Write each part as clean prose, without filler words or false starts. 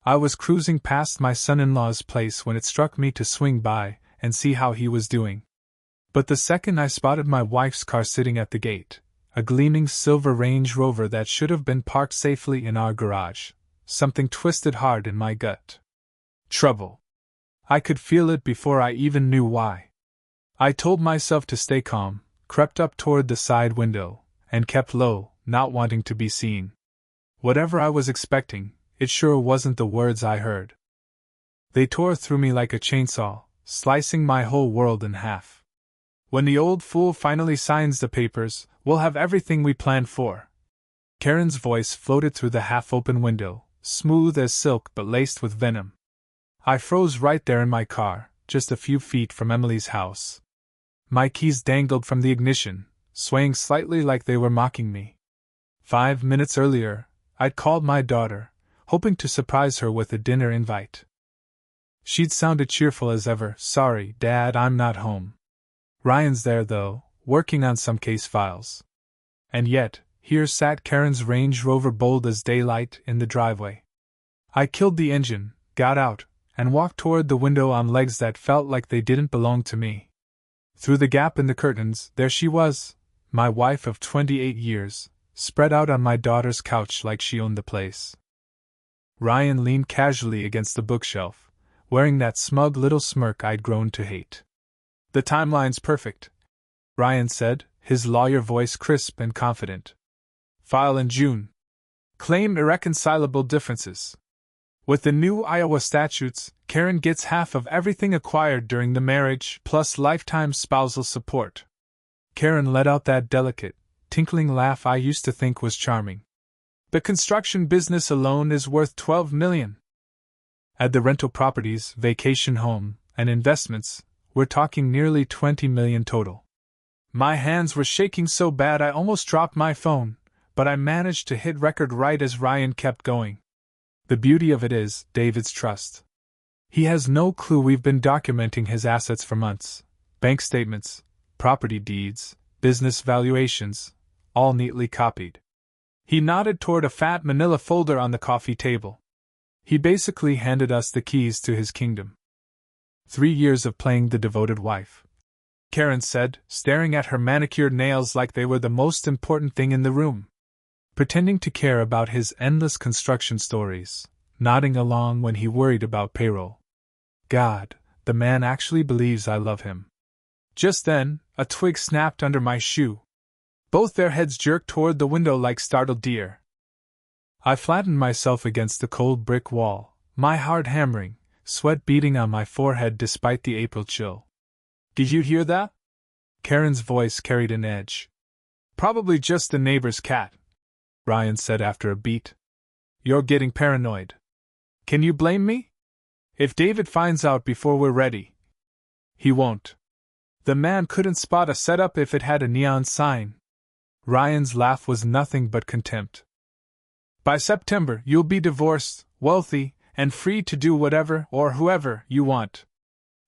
I was cruising past my son-in-law's place when it struck me to swing by and see how he was doing. But the second I spotted my wife's car sitting at the gate, a gleaming silver Range Rover that should have been parked safely in our garage, something twisted hard in my gut. Trouble. I could feel it before I even knew why. I told myself to stay calm, crept up toward the side window, and kept low, not wanting to be seen. Whatever I was expecting, it sure wasn't the words I heard. They tore through me like a chainsaw, slicing my whole world in half. When the old fool finally signs the papers, we'll have everything we planned for. Karen's voice floated through the half-open window, smooth as silk but laced with venom. I froze right there in my car, just a few feet from Emily's house. My keys dangled from the ignition, swaying slightly like they were mocking me. 5 minutes earlier, I'd called my daughter, hoping to surprise her with a dinner invite. She'd sounded cheerful as ever. "Sorry, Dad, I'm not home. Ryan's there, though, working on some case files." And yet, here sat Karen's Range Rover bold as daylight in the driveway. I killed the engine, got out, and walked toward the window on legs that felt like they didn't belong to me. Through the gap in the curtains, there she was, my wife of 28 years, spread out on my daughter's couch like she owned the place. Ryan leaned casually against the bookshelf, wearing that smug little smirk I'd grown to hate. "The timeline's perfect," Ryan said, his lawyer voice crisp and confident. "File in June. Claim irreconcilable differences. With the new Iowa statutes, Karen gets half of everything acquired during the marriage, plus lifetime spousal support." Karen let out that delicate, tinkling laugh I used to think was charming. "The construction business alone is worth $12 million. Add the rental properties, vacation home, and investments, we're talking nearly $20 million total." My hands were shaking so bad I almost dropped my phone, but I managed to hit record right as Ryan kept going. "The beauty of it is, David's trust. He has no clue we've been documenting his assets for months. Bank statements, property deeds, business valuations, all neatly copied." He nodded toward a fat manila folder on the coffee table. "He basically handed us the keys to his kingdom." 3 years of playing the devoted wife," Karen said, staring at her manicured nails like they were the most important thing in the room. "Pretending to care about his endless construction stories, nodding along when he worried about payroll. God, the man actually believes I love him." Just then, a twig snapped under my shoe. Both their heads jerked toward the window like startled deer. I flattened myself against the cold brick wall, my heart hammering, sweat beading on my forehead despite the April chill. "Did you hear that?" Karen's voice carried an edge. "Probably just the neighbor's cat," Ryan said after a beat. "You're getting paranoid. Can you blame me? If David finds out before we're ready..." "He won't. The man couldn't spot a setup if it had a neon sign." Ryan's laugh was nothing but contempt. "By September, you'll be divorced, wealthy, and free to do whatever or whoever you want."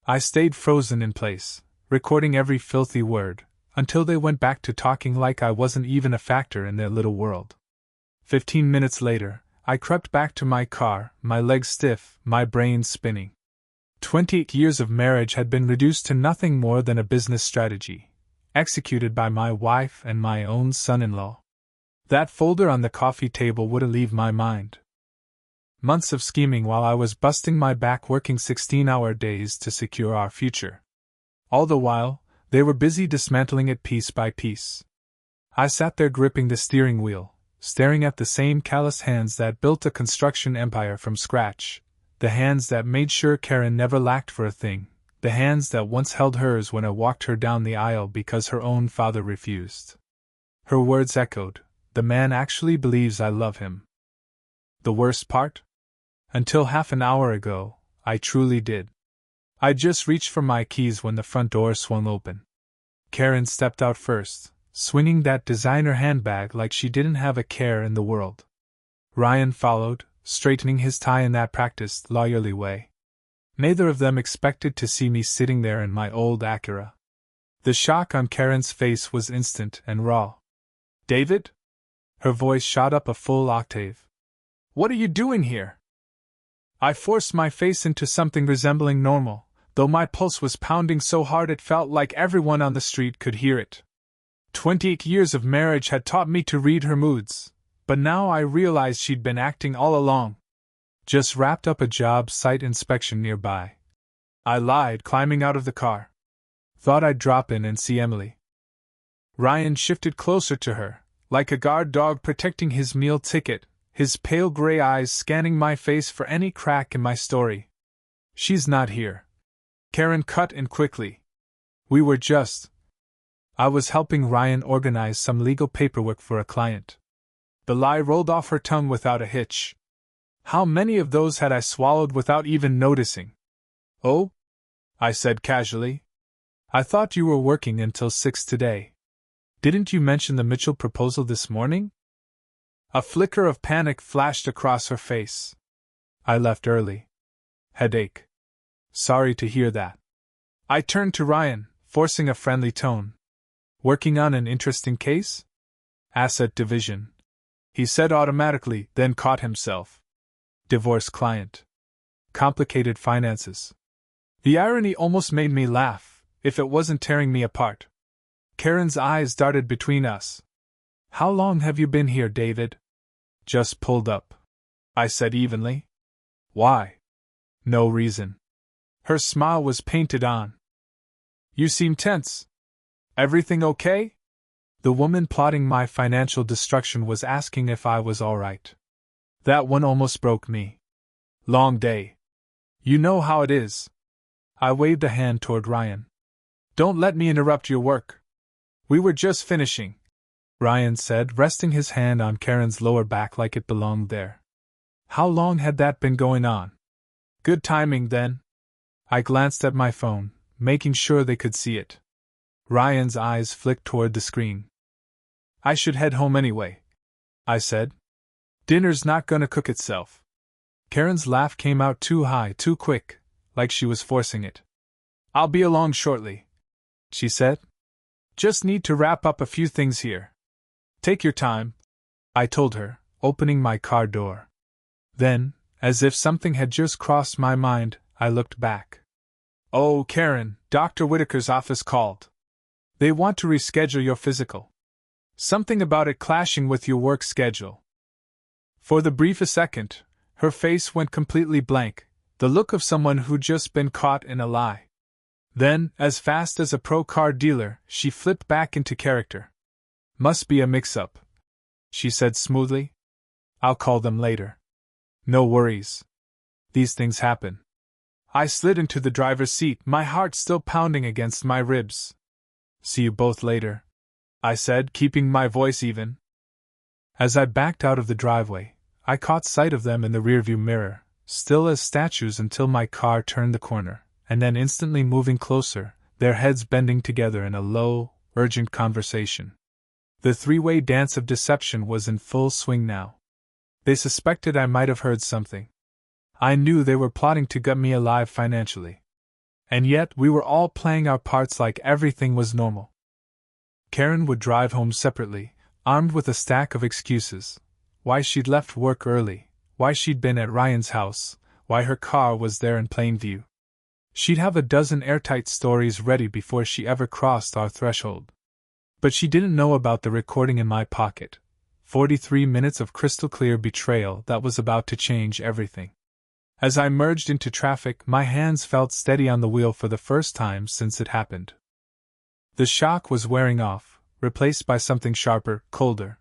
I stayed frozen in place, recording every filthy word, until they went back to talking like I wasn't even a factor in their little world. 15 minutes later, I crept back to my car, my legs stiff, my brain spinning. 28 years of marriage had been reduced to nothing more than a business strategy, executed by my wife and my own son-in-law. That folder on the coffee table wouldn't leave my mind. Months of scheming while I was busting my back working 16-hour days to secure our future. All the while, they were busy dismantling it piece by piece. I sat there gripping the steering wheel, staring at the same callous hands that built a construction empire from scratch, the hands that made sure Karen never lacked for a thing, the hands that once held hers when I walked her down the aisle because her own father refused. Her words echoed, "The man actually believes I love him." The worst part? Until half an hour ago, I truly did. I just reached for my keys when the front door swung open. Karen stepped out first, swinging that designer handbag like she didn't have a care in the world. Ryan followed, straightening his tie in that practiced, lawyerly way. Neither of them expected to see me sitting there in my old Acura. The shock on Karen's face was instant and raw. "David?" Her voice shot up a full octave. "What are you doing here?" I forced my face into something resembling normal, though my pulse was pounding so hard it felt like everyone on the street could hear it. 28 years of marriage had taught me to read her moods, but now I realized she'd been acting all along. Just wrapped up a job site inspection nearby. I lied, climbing out of the car. Thought I'd drop in and see Emily. Ryan shifted closer to her, like a guard dog protecting his meal ticket, his pale gray eyes scanning my face for any crack in my story. She's not here. Karen cut in quickly. I was helping Ryan organize some legal paperwork for a client. The lie rolled off her tongue without a hitch. How many of those had I swallowed without even noticing? Oh? I said casually. I thought you were working until 6 today. Didn't you mention the Mitchell proposal this morning? A flicker of panic flashed across her face. I left early. Headache. Sorry to hear that. I turned to Ryan, forcing a friendly tone. Working on an interesting case? Asset division. He said automatically, then caught himself. Divorce client. Complicated finances. The irony almost made me laugh, if it wasn't tearing me apart. Karen's eyes darted between us. How long have you been here, David? Just pulled up. I said evenly. Why? No reason. Her smile was painted on. You seem tense. Everything okay? The woman plotting my financial destruction was asking if I was all right. That one almost broke me. Long day. You know how it is. I waved a hand toward Ryan. Don't let me interrupt your work. We were just finishing, Ryan said, resting his hand on Karen's lower back like it belonged there. How long had that been going on? Good timing, then. I glanced at my phone, making sure they could see it. Ryan's eyes flicked toward the screen. I should head home anyway, I said. Dinner's not gonna cook itself. Karen's laugh came out too high, too quick, like she was forcing it. I'll be along shortly, she said. Just need to wrap up a few things here. Take your time, I told her, opening my car door. Then, as if something had just crossed my mind, I looked back. Oh, Karen, Dr. Whitaker's office called. They want to reschedule your physical. Something about it clashing with your work schedule. For the briefest second, her face went completely blank, the look of someone who'd just been caught in a lie. Then, as fast as a pro car dealer, she flipped back into character. Must be a mix-up, she said smoothly. I'll call them later. No worries. These things happen. I slid into the driver's seat, my heart still pounding against my ribs. See you both later, I said, keeping my voice even. As I backed out of the driveway, I caught sight of them in the rearview mirror, still as statues until my car turned the corner, and then instantly moving closer, their heads bending together in a low, urgent conversation. The three-way dance of deception was in full swing now. They suspected I might have heard something. I knew they were plotting to gut me alive financially. And yet we were all playing our parts like everything was normal. Karen would drive home separately, armed with a stack of excuses. Why she'd left work early, why she'd been at Ryan's house, why her car was there in plain view. She'd have a dozen airtight stories ready before she ever crossed our threshold. But she didn't know about the recording in my pocket. 43 minutes of crystal-clear betrayal that was about to change everything. As I merged into traffic, my hands felt steady on the wheel for the first time since it happened. The shock was wearing off, replaced by something sharper, colder.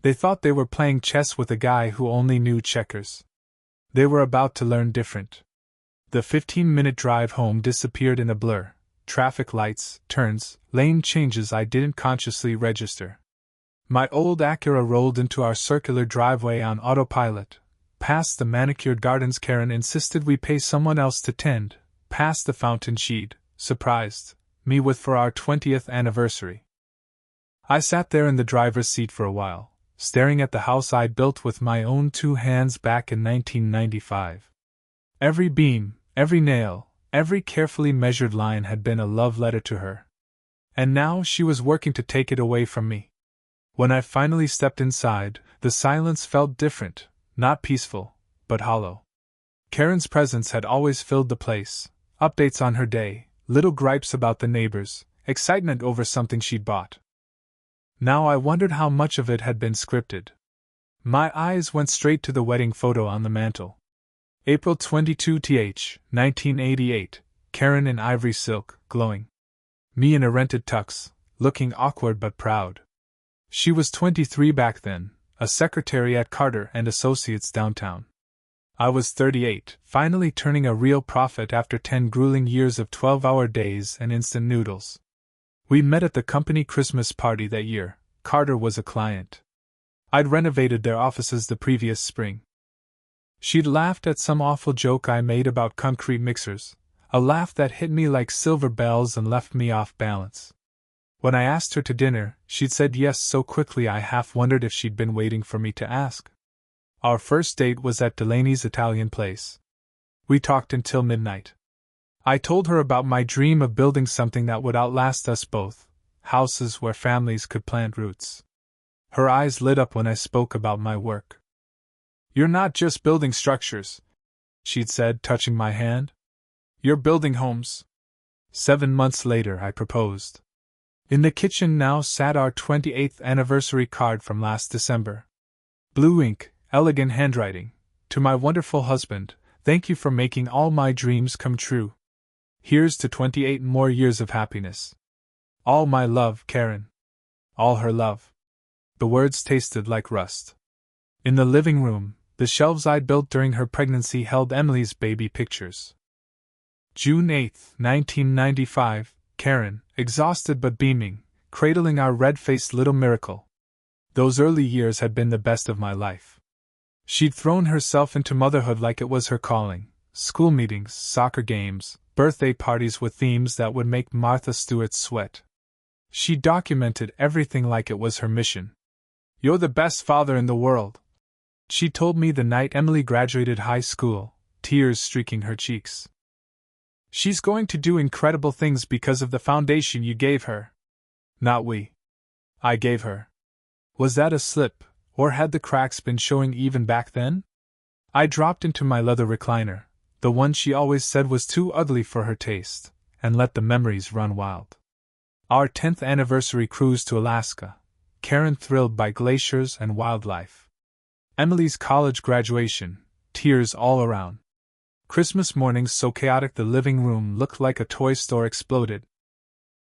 They thought they were playing chess with a guy who only knew checkers. They were about to learn different. The 15-minute drive home disappeared in a blur. Traffic lights, turns, lane changes I didn't consciously register. My old Acura rolled into our circular driveway on autopilot. Past the manicured gardens Karen insisted we pay someone else to tend, past the fountain she'd, surprised, me with for our 20th anniversary. I sat there in the driver's seat for a while, staring at the house I'd built with my own two hands back in 1995. Every beam, every nail, every carefully measured line had been a love letter to her. And now she was working to take it away from me. When I finally stepped inside, the silence felt different. Not peaceful, but hollow. Karen's presence had always filled the place. Updates on her day, little gripes about the neighbors, excitement over something she'd bought. Now I wondered how much of it had been scripted. My eyes went straight to the wedding photo on the mantel. April 22th, 1988, Karen in ivory silk, glowing. Me in a rented tux, looking awkward but proud. She was 23 back then, a secretary at Carter and Associates downtown. I was 38, finally turning a real profit after 10 grueling years of 12-hour days and instant noodles. We met at the company Christmas party that year. Carter was a client. I'd renovated their offices the previous spring. She'd laughed at some awful joke I made about concrete mixers, a laugh that hit me like silver bells and left me off balance. When I asked her to dinner, she'd said yes so quickly I half wondered if she'd been waiting for me to ask. Our first date was at Delaney's Italian place. We talked until midnight. I told her about my dream of building something that would outlast us both, houses where families could plant roots. Her eyes lit up when I spoke about my work. "You're not just building structures," she'd said, touching my hand. "You're building homes." 7 months later, I proposed. In the kitchen now sat our 28th anniversary card from last December. Blue ink, elegant handwriting. "To my wonderful husband, thank you for making all my dreams come true. Here's to 28 more years of happiness. All my love, Karen." All her love. The words tasted like rust. In the living room, the shelves I'd built during her pregnancy held Emily's baby pictures. June 8, 1995, Karen, exhausted but beaming, cradling our red-faced little miracle. Those early years had been the best of my life. She'd thrown herself into motherhood like it was her calling. School meetings, soccer games, birthday parties with themes that would make Martha Stewart sweat. She documented everything like it was her mission. "You're the best father in the world," she told me the night Emily graduated high school, tears streaking her cheeks. "She's going to do incredible things because of the foundation you gave her." Not we. I gave her. Was that a slip, or had the cracks been showing even back then? I dropped into my leather recliner, the one she always said was too ugly for her taste, and let the memories run wild. Our 10th anniversary cruise to Alaska, Karen thrilled by glaciers and wildlife. Emily's college graduation, tears all around. Christmas mornings so chaotic the living room looked like a toy store exploded.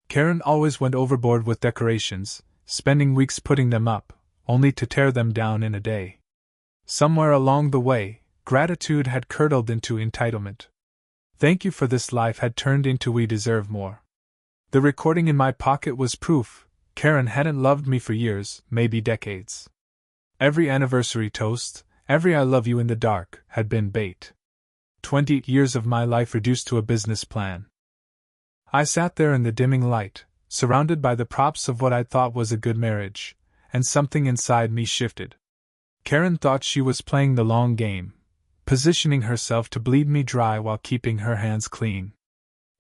Karen always went overboard with decorations, spending weeks putting them up, only to tear them down in a day. Somewhere along the way, gratitude had curdled into entitlement. "Thank you for this life" had turned into "we deserve more." The recording in my pocket was proof. Karen hadn't loved me for years, maybe decades. Every anniversary toast, every "I love you in the dark" had been bait. 20 years of my life reduced to a business plan. I sat there in the dimming light, surrounded by the props of what I thought was a good marriage, and something inside me shifted. Karen thought she was playing the long game, positioning herself to bleed me dry while keeping her hands clean.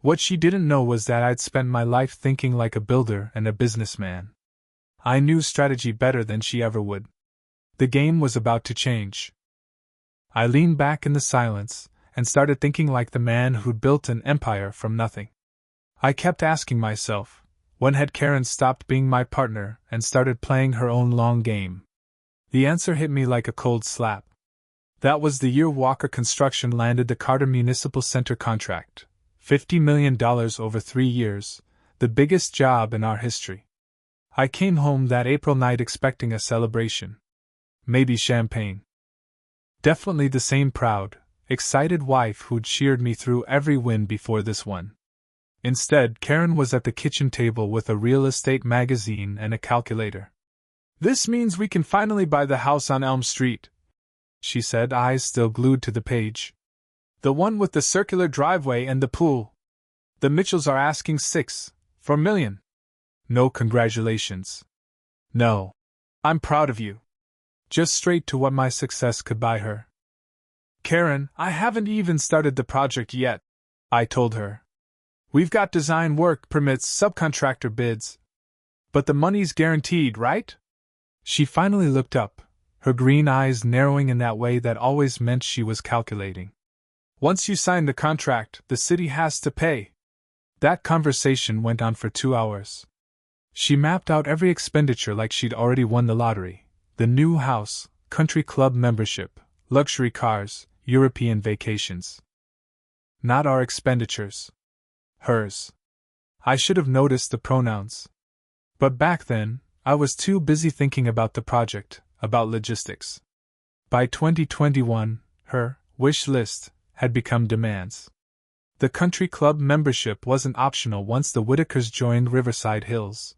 What she didn't know was that I'd spent my life thinking like a builder and a businessman. I knew strategy better than she ever would. The game was about to change. I leaned back in the silence and started thinking like the man who'd built an empire from nothing. I kept asking myself, when had Karen stopped being my partner and started playing her own long game? The answer hit me like a cold slap. That was the year Walker Construction landed the Carter Municipal Center contract. $50 million over 3 years, the biggest job in our history. I came home that April night expecting a celebration. Maybe champagne. Definitely the same proud, excited wife who'd cheered me through every win before this one. Instead, Karen was at the kitchen table with a real estate magazine and a calculator. "This means we can finally buy the house on Elm Street," she said, eyes still glued to the page. "The one with the circular driveway and the pool. The Mitchells are asking $6 million. No congratulations. No. I'm proud of you." Just straight to what my success could buy her. "Karen, I haven't even started the project yet," I told her. "We've got design work permits, subcontractor bids. But the money's guaranteed, right?" She finally looked up, her green eyes narrowing in that way that always meant she was calculating. Once you sign the contract, the city has to pay. That conversation went on for 2 hours. She mapped out every expenditure like she'd already won the lottery: the new house, country club membership, luxury cars, European vacations. Not our expenditures. Hers. I should have noticed the pronouns. But back then, I was too busy thinking about the project, about logistics. By 2021, her wish list had become demands. The country club membership wasn't optional once the Whitakers joined Riverside Hills.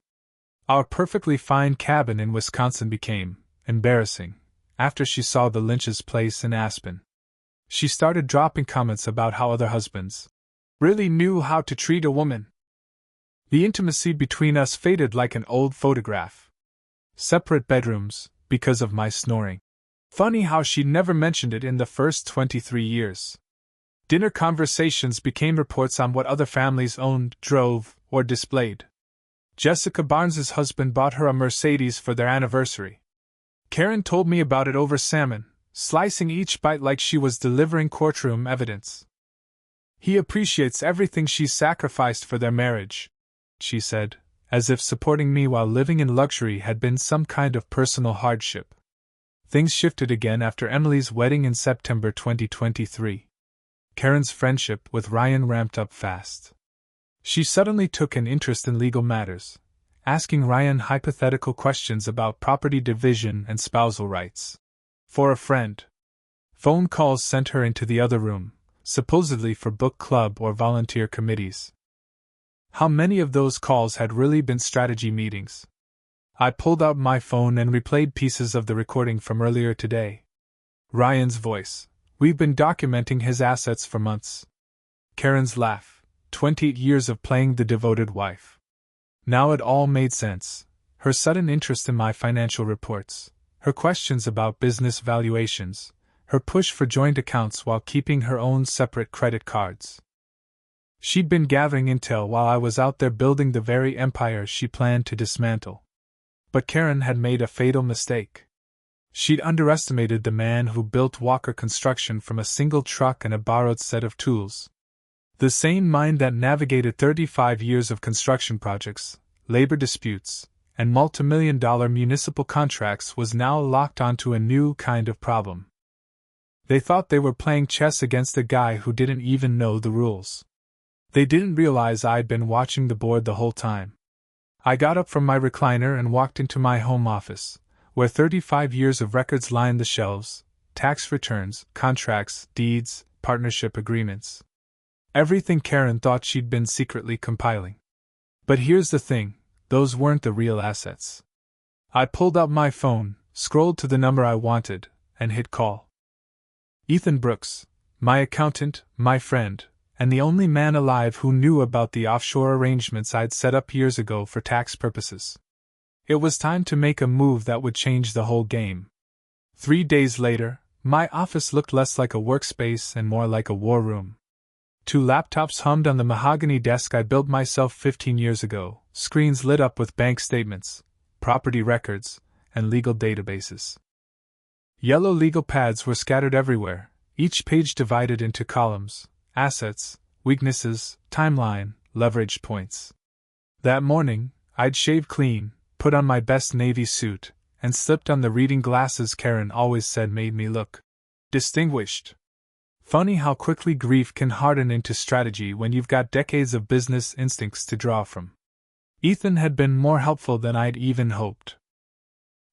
Our perfectly fine cabin in Wisconsin became embarrassing after she saw the Lynch's place in Aspen. She started dropping comments about how other husbands really knew how to treat a woman. The intimacy between us faded like an old photograph. Separate bedrooms, because of my snoring. Funny how she never mentioned it in the first 23 years. Dinner conversations became reports on what other families owned, drove, or displayed. Jessica Barnes's husband bought her a Mercedes for their anniversary. Karen told me about it over salmon, slicing each bite like she was delivering courtroom evidence. He appreciates everything she's sacrificed for their marriage, she said, as if supporting me while living in luxury had been some kind of personal hardship. Things shifted again after Emily's wedding in September 2023. Karen's friendship with Ryan ramped up fast. She suddenly took an interest in legal matters, asking Ryan hypothetical questions about property division and spousal rights. For a friend. Phone calls sent her into the other room, supposedly for book club or volunteer committees. How many of those calls had really been strategy meetings? I pulled out my phone and replayed pieces of the recording from earlier today. Ryan's voice. We've been documenting his assets for months. Karen's laugh. 28 years of playing the devoted wife. Now it all made sense. Her sudden interest in my financial reports, her questions about business valuations, her push for joint accounts while keeping her own separate credit cards. She'd been gathering intel while I was out there building the very empire she planned to dismantle. But Karen had made a fatal mistake. She'd underestimated the man who built Walker Construction from a single truck and a borrowed set of tools. The same mind that navigated 35 years of construction projects, labor disputes, and multimillion-dollar municipal contracts was now locked onto a new kind of problem. They thought they were playing chess against a guy who didn't even know the rules. They didn't realize I'd been watching the board the whole time. I got up from my recliner and walked into my home office, where 35 years of records lined the shelves: tax returns, contracts, deeds, partnership agreements. Everything Karen thought she'd been secretly compiling. But here's the thing, those weren't the real assets. I pulled out my phone, scrolled to the number I wanted, and hit call. Ethan Brooks, my accountant, my friend, and the only man alive who knew about the offshore arrangements I'd set up years ago for tax purposes. It was time to make a move that would change the whole game. 3 days later, my office looked less like a workspace and more like a war room. 2 laptops hummed on the mahogany desk I built myself 15 years ago, screens lit up with bank statements, property records, and legal databases. Yellow legal pads were scattered everywhere, each page divided into columns: assets, weaknesses, timeline, leverage points. That morning, I'd shaved clean, put on my best navy suit, and slipped on the reading glasses Karen always said made me look distinguished. Funny how quickly grief can harden into strategy when you've got decades of business instincts to draw from. Ethan had been more helpful than I'd even hoped.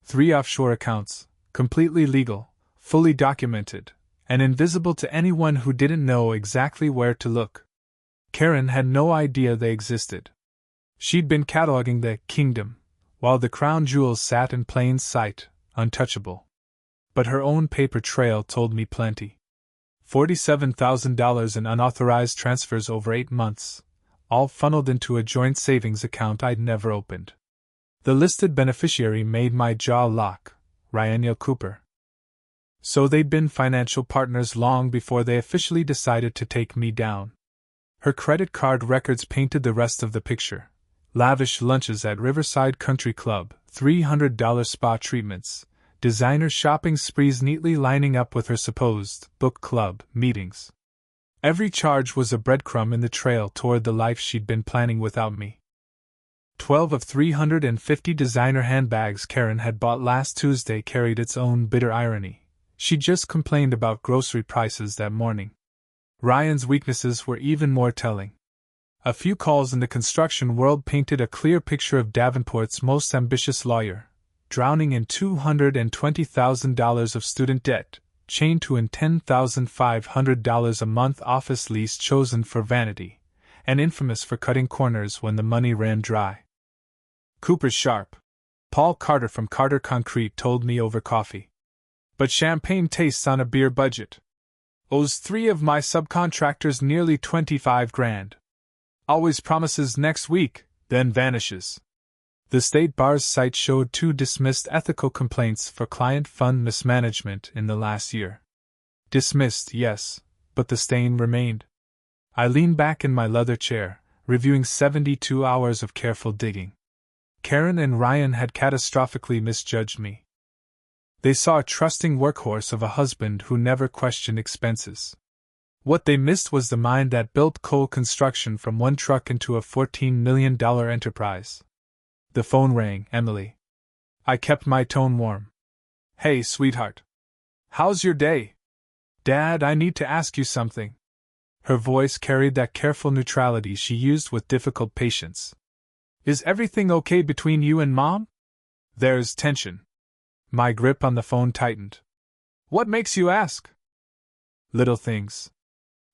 3 offshore accounts, completely legal, fully documented, and invisible to anyone who didn't know exactly where to look. Karen had no idea they existed. She'd been cataloging the kingdom, while the crown jewels sat in plain sight, untouchable. But her own paper trail told me plenty. $47,000 in unauthorized transfers over 8 months, all funneled into a joint savings account I'd never opened. The listed beneficiary made my jaw lock: Ryan Cooper. So they'd been financial partners long before they officially decided to take me down. Her credit card records painted the rest of the picture: lavish lunches at Riverside Country Club, $300 spa treatments, designer shopping sprees neatly lining up with her supposed book club meetings. Every charge was a breadcrumb in the trail toward the life she'd been planning without me. 12 of 350 designer handbags Karen had bought last Tuesday carried its own bitter irony. She just complained about grocery prices that morning. Ryan's weaknesses were even more telling. A few calls in the construction world painted a clear picture of Davenport's most ambitious lawyer, drowning in $220,000 of student debt, chained to a $10,500 a month office lease chosen for vanity, and infamous for cutting corners when the money ran dry. Cooper's sharp. Paul Carter from Carter Concrete told me over coffee. But champagne tastes on a beer budget. Owes 3 of my subcontractors nearly $25,000. Always promises next week, then vanishes. The State Bar's site showed 2 dismissed ethical complaints for client fund mismanagement in the last year. Dismissed, yes, but the stain remained. I leaned back in my leather chair, reviewing 72 hours of careful digging. Karen and Ryan had catastrophically misjudged me. They saw a trusting workhorse of a husband who never questioned expenses. What they missed was the mind that built Cole Construction from one truck into a $14 million enterprise. The phone rang. Emily. I kept my tone warm. Hey, sweetheart. How's your day? Dad, I need to ask you something. Her voice carried that careful neutrality she used with difficult patience. Is everything okay between you and Mom? There's tension. My grip on the phone tightened. What makes you ask? Little things.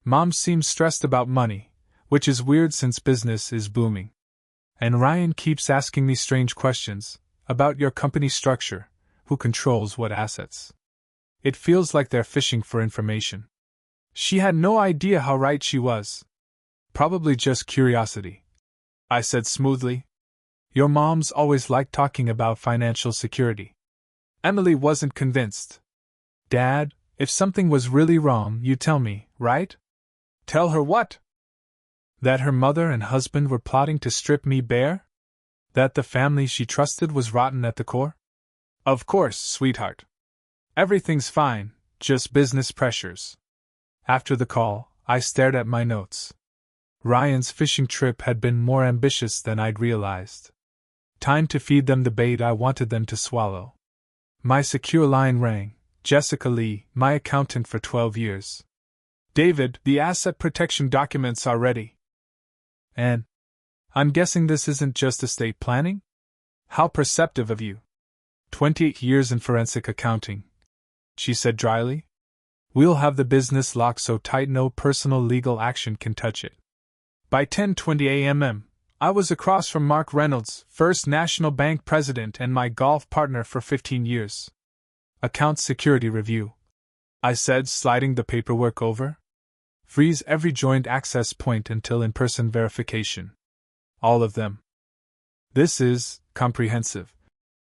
Mom seems stressed about money, which is weird since business is booming. And Ryan keeps asking me strange questions about your company structure, who controls what assets. It feels like they're fishing for information. She had no idea how right she was. Probably just curiosity. I said smoothly. Your mom's always liked talking about financial security. Emily wasn't convinced. Dad, if something was really wrong, you tell me, right? Tell her what? That her mother and husband were plotting to strip me bare? That the family she trusted was rotten at the core? Of course, sweetheart. Everything's fine, just business pressures. After the call, I stared at my notes. Ryan's fishing trip had been more ambitious than I'd realized. Time to feed them the bait I wanted them to swallow. My secure line rang. Jessica Lee, my accountant for 12 years. David, the asset protection documents are ready. And I'm guessing this isn't just estate planning? How perceptive of you. 28 years in forensic accounting, she said dryly. We'll have the business locked so tight no personal legal action can touch it. By 10:20 a.m., I was across from Mark Reynolds, First National Bank president and my golf partner for 15 years. Account security review, I said, sliding the paperwork over. Freeze every joint access point until in-person verification. All of them. This is comprehensive,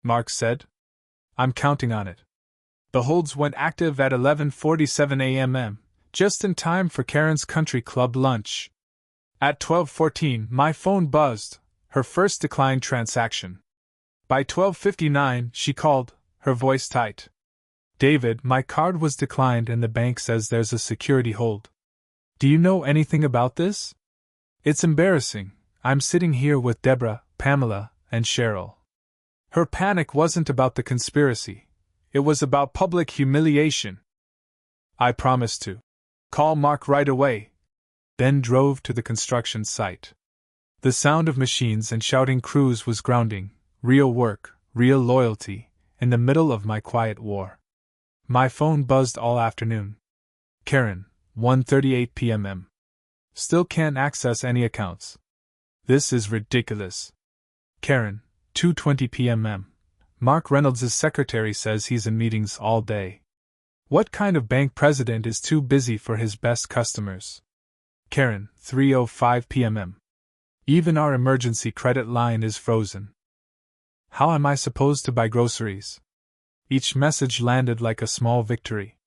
Mark said. I'm counting on it. The holds went active at 11:47 a.m., just in time for Karen's country club lunch. At 12:14, my phone buzzed, her first declined transaction. By 12:59, she called, her voice tight. David, my card was declined and the bank says there's a security hold. Do you know anything about this? It's embarrassing. I'm sitting here with Deborah, Pamela, and Cheryl. Her panic wasn't about the conspiracy. It was about public humiliation. I promised to call Mark right away, then drove to the construction site. The sound of machines and shouting crews was grounding, real work, real loyalty, in the middle of my quiet war. My phone buzzed all afternoon. Karen, 1:38 p.m. Still can't access any accounts. This is ridiculous. Karen, 2:20 p.m. Mark Reynolds' secretary says he's in meetings all day. What kind of bank president is too busy for his best customers? Karen, 3:05 p.m. Even our emergency credit line is frozen. How am I supposed to buy groceries? Each message landed like a small victory.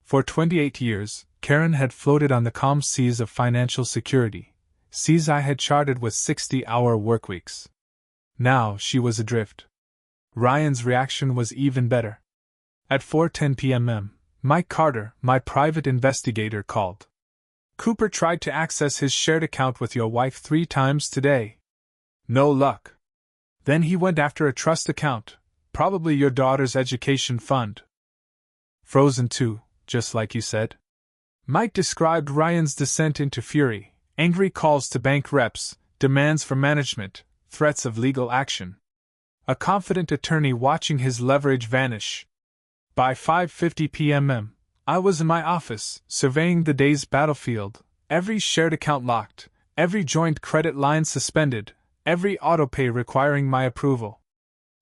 For 28 years, Karen had floated on the calm seas of financial security, seas I had charted with 60-hour workweeks. Now she was adrift. Ryan's reaction was even better. At 4:10 p.m., Mike Carter, my private investigator, called. Cooper tried to access his shared account with your wife 3 times today. No luck. Then he went after a trust account, probably your daughter's education fund. Frozen too, just like you said. Mike described Ryan's descent into fury, angry calls to bank reps, demands for management, threats of legal action. A confident attorney watching his leverage vanish. By 5:50 p.m. I was in my office, surveying the day's battlefield, every shared account locked, every joint credit line suspended, every autopay requiring my approval.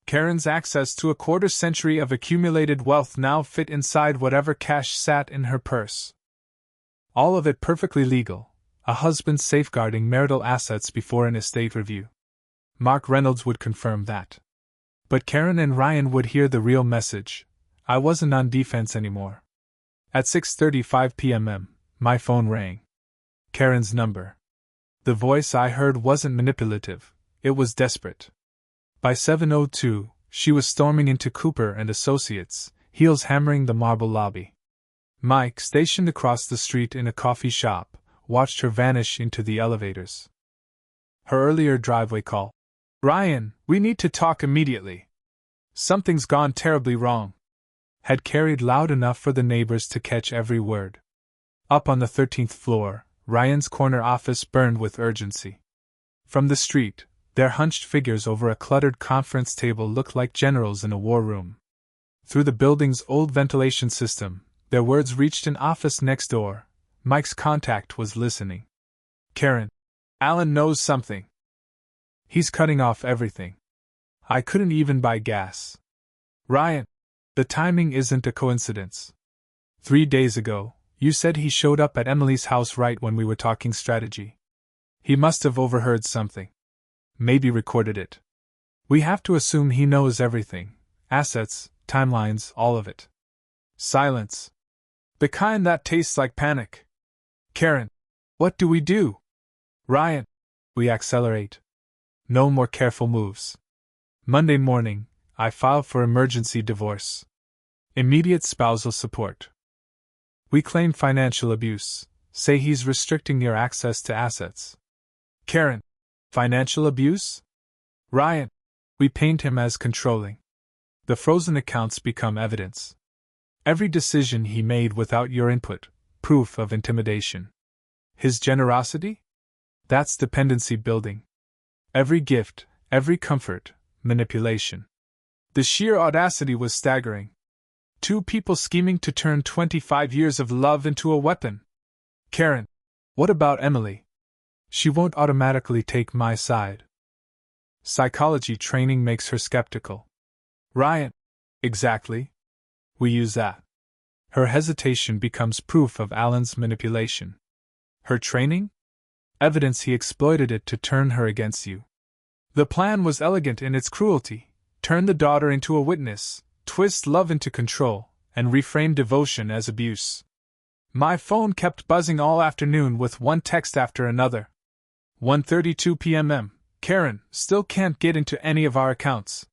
Karen's access to a quarter-century of accumulated wealth now fit inside whatever cash sat in her purse. All of it perfectly legal, a husband safeguarding marital assets before an estate review. Mark Reynolds would confirm that. But Karen and Ryan would hear the real message. I wasn't on defense anymore. At 6:35 p.m., my phone rang. Karen's number. The voice I heard wasn't manipulative, it was desperate. By 7:02, she was storming into Cooper and Associates, heels hammering the marble lobby. Mike, stationed across the street in a coffee shop, watched her vanish into the elevators. Her earlier driveway call. Ryan, we need to talk immediately. Something's gone terribly wrong. Had carried loud enough for the neighbors to catch every word. Up on the 13th floor, Ryan's corner office burned with urgency. From the street, their hunched figures over a cluttered conference table looked like generals in a war room. Through the building's old ventilation system, their words reached an office next door. Mike's contact was listening. Karen, Alan knows something. He's cutting off everything. I couldn't even buy gas. Ryan, the timing isn't a coincidence. 3 days ago, you said he showed up at Emily's house right when we were talking strategy. He must have overheard something. Maybe recorded it. We have to assume he knows everything. Assets, timelines, all of it. Silence. The kind that tastes like panic. Karen, what do we do? Ryan, we accelerate. No more careful moves. Monday morning, I file for emergency divorce. Immediate spousal support. We claim financial abuse, say he's restricting your access to assets. Karen, financial abuse? Ryan, we paint him as controlling. The frozen accounts become evidence. Every decision he made without your input, proof of intimidation. His generosity? That's dependency building. Every gift, every comfort, manipulation. The sheer audacity was staggering. 2 people scheming to turn 25 years of love into a weapon. Karen, what about Emily? She won't automatically take my side. Psychology training makes her skeptical. Ryan, exactly. We use that. Her hesitation becomes proof of Alan's manipulation. Her training? Evidence he exploited it to turn her against you. The plan was elegant in its cruelty. Turn the daughter into a witness, twist love into control, and reframe devotion as abuse. My phone kept buzzing all afternoon with one text after another. 1:32 p.m. Karen, still can't get into any of our accounts.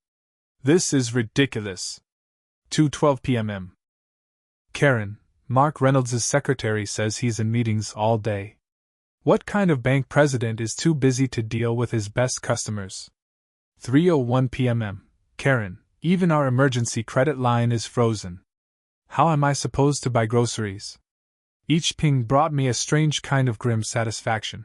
This is ridiculous. 2:12 p.m. Karen, Mark Reynolds' secretary says he's in meetings all day. What kind of bank president is too busy to deal with his best customers? 3:01 p.m. Karen, even our emergency credit line is frozen. How am I supposed to buy groceries? Each ping brought me a strange kind of grim satisfaction.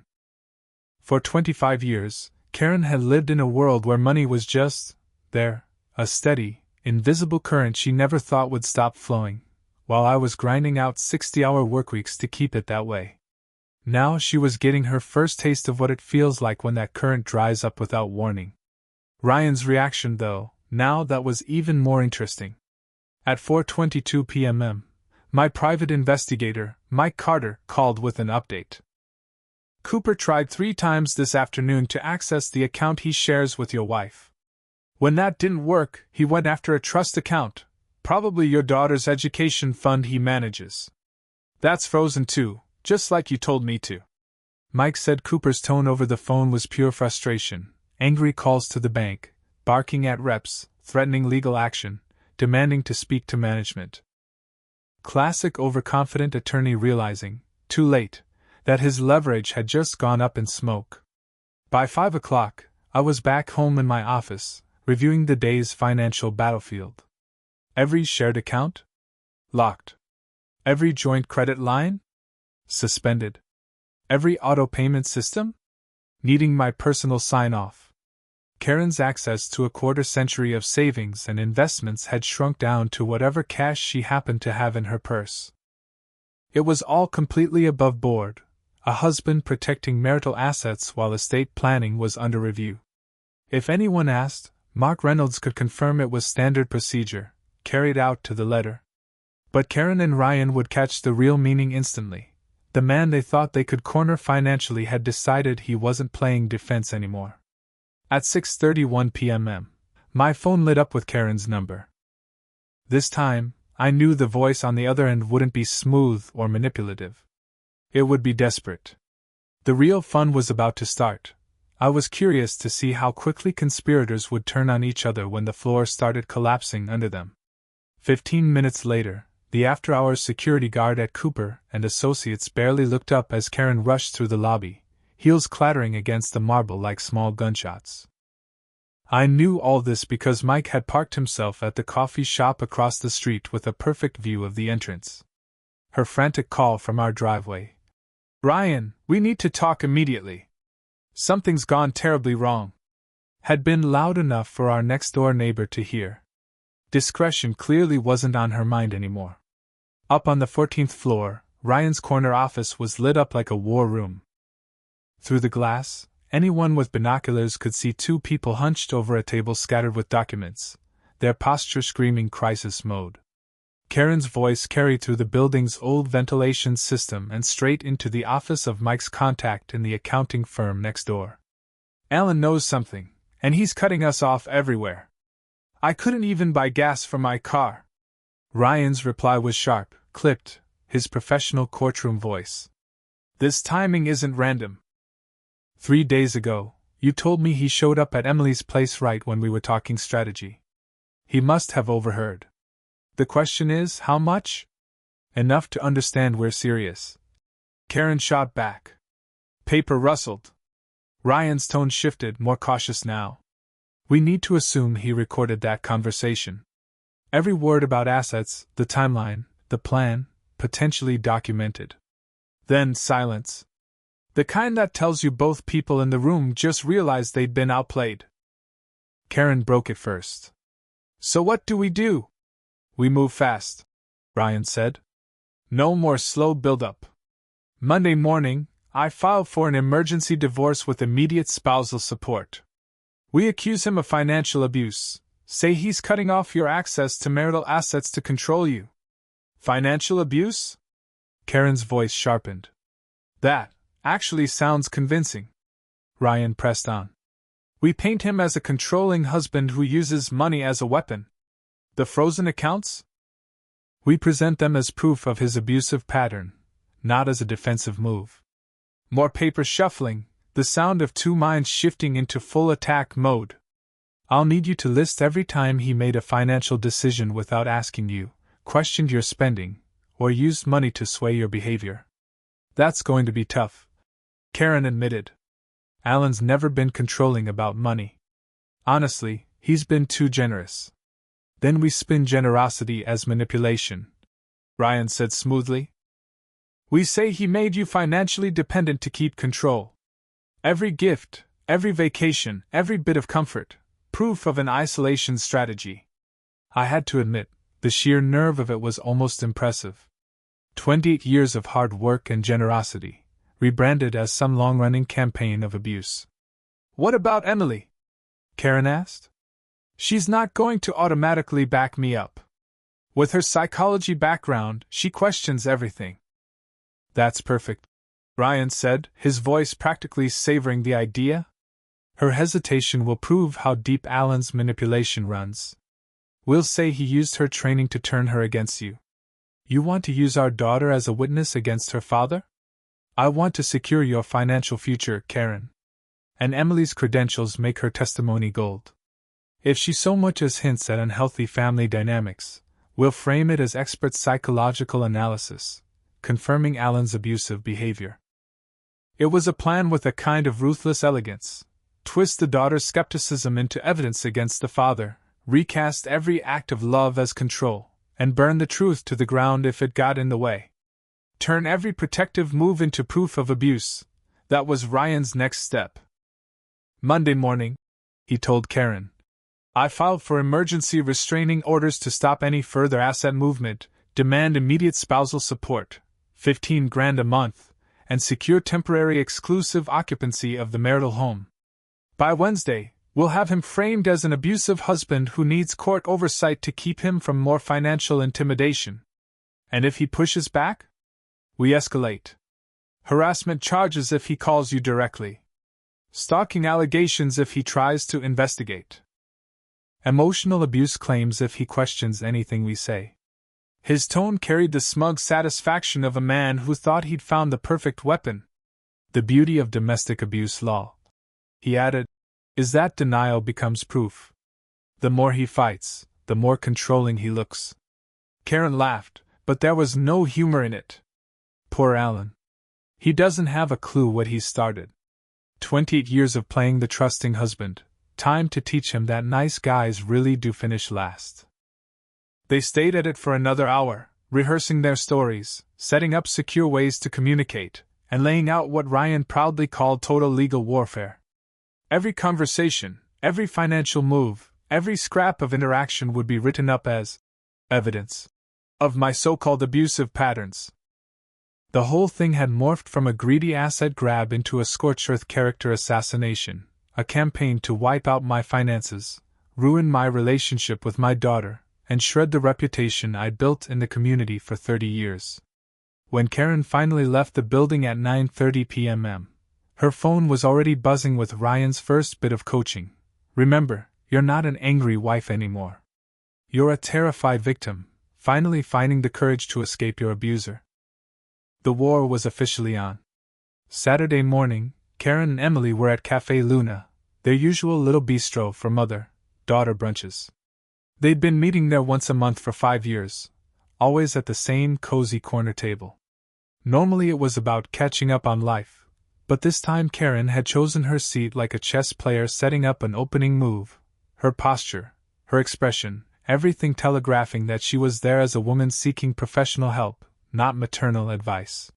For 25 years, Karen had lived in a world where money was just there, a steady, invisible current she never thought would stop flowing, while I was grinding out 60-hour workweeks to keep it that way. Now she was getting her first taste of what it feels like when that current dries up without warning. Ryan's reaction, though, now that was even more interesting. At 4:22 p.m., my private investigator, Mike Carter, called with an update. Cooper tried 3 times this afternoon to access the account he shares with your wife. When that didn't work, he went after a trust account, probably your daughter's education fund he manages. That's frozen too, just like you told me to. Mike said Cooper's tone over the phone was pure frustration, angry calls to the bank, barking at reps, threatening legal action, demanding to speak to management. Classic overconfident attorney realizing, too late, that his leverage had just gone up in smoke. By 5 o'clock, I was back home in my office, reviewing the day's financial battlefield. Every shared account? Locked. Every joint credit line? Suspended. Every auto payment system? Needing my personal sign-off. Karen's access to a quarter-century of savings and investments had shrunk down to whatever cash she happened to have in her purse. It was all completely above board, a husband protecting marital assets while estate planning was under review. If anyone asked, Mark Reynolds could confirm it was standard procedure, carried out to the letter. But Karen and Ryan would catch the real meaning instantly. The man they thought they could corner financially had decided he wasn't playing defense anymore. At 6:31 p.m., my phone lit up with Karen's number. This time, I knew the voice on the other end wouldn't be smooth or manipulative. It would be desperate. The real fun was about to start. I was curious to see how quickly conspirators would turn on each other when the floor started collapsing under them. 15 minutes later, the after-hours security guard at Cooper and Associates barely looked up as Karen rushed through the lobby, heels clattering against the marble like small gunshots. I knew all this because Mike had parked himself at the coffee shop across the street with a perfect view of the entrance. Her frantic call from our driveway. "Ryan, we need to talk immediately. Something's gone terribly wrong," had been loud enough for our next-door neighbor to hear. Discretion clearly wasn't on her mind anymore. Up on the 14th floor, Ryan's corner office was lit up like a war room. Through the glass, anyone with binoculars could see two people hunched over a table scattered with documents, their posture screaming crisis mode. Karen's voice carried through the building's old ventilation system and straight into the office of Mike's contact in the accounting firm next door. "Alan knows something, and he's cutting us off everywhere. I couldn't even buy gas for my car." Ryan's reply was sharp, clipped, his professional courtroom voice. "This timing isn't random. 3 days ago, you told me he showed up at Emily's place right when we were talking strategy. He must have overheard. The question is, how much? Enough to understand we're serious." Karen shot back. Paper rustled. Ryan's tone shifted, more cautious now. "We need to assume he recorded that conversation. Every word about assets, the timeline, the plan, potentially documented." Then silence. The kind that tells you both people in the room just realized they'd been outplayed. Karen broke it first. "So what do we do?" "We move fast," Ryan said. "No more slow build-up. Monday morning, I file for an emergency divorce with immediate spousal support. We accuse him of financial abuse, say he's cutting off your access to marital assets to control you." "Financial abuse?" Karen's voice sharpened. "That actually sounds convincing," Ryan pressed on. "We paint him as a controlling husband who uses money as a weapon. The frozen accounts? We present them as proof of his abusive pattern, not as a defensive move." More paper shuffling, the sound of two minds shifting into full attack mode. "I'll need you to list every time he made a financial decision without asking you, questioned your spending, or used money to sway your behavior." "That's going to be tough," Karen admitted. "Alan's never been controlling about money. Honestly, he's been too generous." "Then we spin generosity as manipulation," Ryan said smoothly. "We say he made you financially dependent to keep control. Every gift, every vacation, every bit of comfort, proof of an isolation strategy." I had to admit, the sheer nerve of it was almost impressive. 28 years of hard work and generosity, rebranded as some long-running campaign of abuse. "What about Emily?" Karen asked. "She's not going to automatically back me up. With her psychology background, she questions everything." "That's perfect," Ryan said, his voice practically savoring the idea. "Her hesitation will prove how deep Alan's manipulation runs. We'll say he used her training to turn her against you. You want to use our daughter as a witness against her father? I want to secure your financial future, Karen. And Emily's credentials make her testimony gold. If she so much as hints at unhealthy family dynamics, we'll frame it as expert psychological analysis, confirming Alan's abusive behavior. It was a plan with a kind of ruthless elegance. Twist the daughter's skepticism into evidence against the father, recast every act of love as control, and burn the truth to the ground if it got in the way. Turn every protective move into proof of abuse. That was Ryan's next step. Monday morning, he told Karen, I filed for emergency restraining orders to stop any further asset movement, demand immediate spousal support, $15,000 a month, and secure temporary exclusive occupancy of the marital home. By Wednesday, we'll have him framed as an abusive husband who needs court oversight to keep him from more financial intimidation. And if he pushes back? We escalate. Harassment charges if he calls you directly. Stalking allegations if he tries to investigate. Emotional abuse claims if he questions anything we say. His tone carried the smug satisfaction of a man who thought he'd found the perfect weapon. The beauty of domestic abuse law, he added, is that denial becomes proof. The more he fights, the more controlling he looks. Karen laughed, but there was no humor in it. Poor Alan. He doesn't have a clue what he's started. 28 years of playing the trusting husband. Time to teach him that nice guys really do finish last. They stayed at it for another hour, rehearsing their stories, setting up secure ways to communicate, and laying out what Ryan proudly called total legal warfare. Every conversation, every financial move, every scrap of interaction would be written up as evidence of my so-called abusive patterns. The whole thing had morphed from a greedy asset grab into a scorched-earth character assassination, a campaign to wipe out my finances, ruin my relationship with my daughter, and shred the reputation I'd built in the community for 30 years. When Karen finally left the building at 9:30 p.m., her phone was already buzzing with Ryan's first bit of coaching. Remember, you're not an angry wife anymore. You're a terrified victim, finally finding the courage to escape your abuser. The war was officially on. Saturday morning, Karen and Emily were at Café Luna, their usual little bistro for mother-daughter brunches. They'd been meeting there once a month for 5 years, always at the same cozy corner table. Normally it was about catching up on life, but this time Karen had chosen her seat like a chess player setting up an opening move, her posture, her expression, everything telegraphing that she was there as a woman seeking professional help, not maternal advice.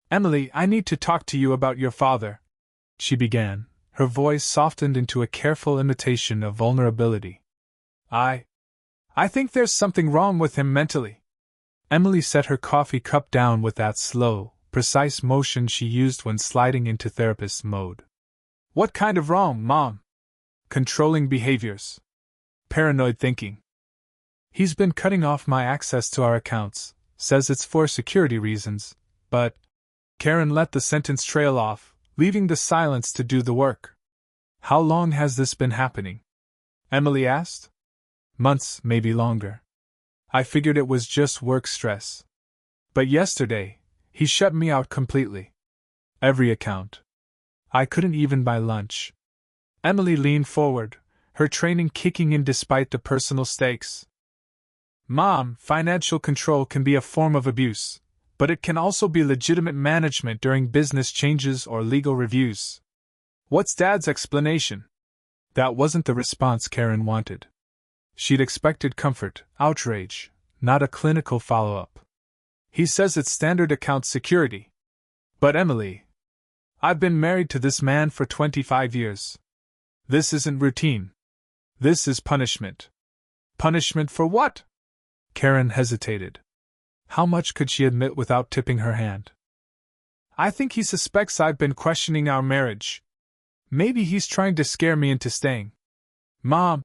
Emily, I need to talk to you about your father, she began, her voice softened into a careful imitation of vulnerability. I think there's something wrong with him mentally. Emily set her coffee cup down with that slow, precise motion she used when sliding into therapist mode. What kind of wrong, Mom? Controlling behaviors. Paranoid thinking. He's been cutting off my access to our accounts, says it's for security reasons, but... Karen let the sentence trail off, leaving the silence to do the work. How long has this been happening? Emily asked. Months, maybe longer. I figured it was just work stress. But yesterday, he shut me out completely. Every account. I couldn't even buy lunch. Emily leaned forward, her training kicking in despite the personal stakes. Mom, financial control can be a form of abuse, but it can also be legitimate management during business changes or legal reviews. What's Dad's explanation? That wasn't the response Karen wanted. She'd expected comfort, outrage, not a clinical follow-up. He says it's standard account security. But Emily, I've been married to this man for 25 years. This isn't routine. This is punishment. Punishment for what? Karen hesitated. How much could she admit without tipping her hand? I think he suspects I've been questioning our marriage. Maybe he's trying to scare me into staying. Mom,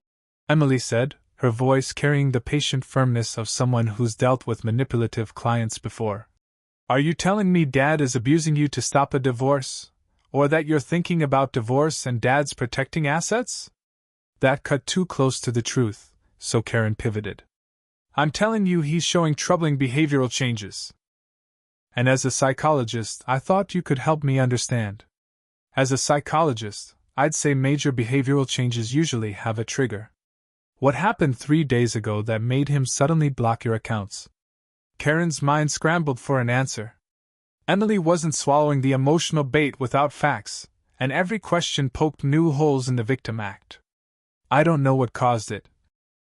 Emily said, her voice carrying the patient firmness of someone who's dealt with manipulative clients before. Are you telling me Dad is abusing you to stop a divorce? Or that you're thinking about divorce and Dad's protecting assets? That cut too close to the truth, so Karen pivoted. I'm telling you he's showing troubling behavioral changes. And as a psychologist, I thought you could help me understand. As a psychologist, I'd say major behavioral changes usually have a trigger. What happened 3 days ago that made him suddenly block your accounts? Karen's mind scrambled for an answer. Emily wasn't swallowing the emotional bait without facts, and every question poked new holes in the victim act. I don't know what caused it,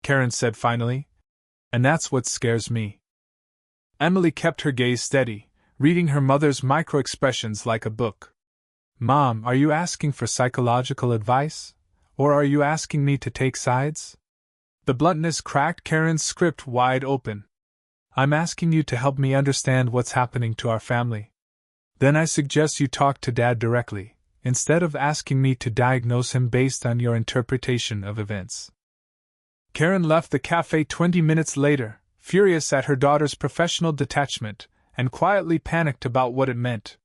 Karen said finally, and that's what scares me. Emily kept her gaze steady, reading her mother's micro-expressions like a book. Mom, are you asking for psychological advice? Or are you asking me to take sides? The bluntness cracked Karen's script wide open. I'm asking you to help me understand what's happening to our family. Then I suggest you talk to Dad directly, instead of asking me to diagnose him based on your interpretation of events. Karen left the cafe 20 minutes later, furious at her daughter's professional detachment, and quietly panicked about what it meant.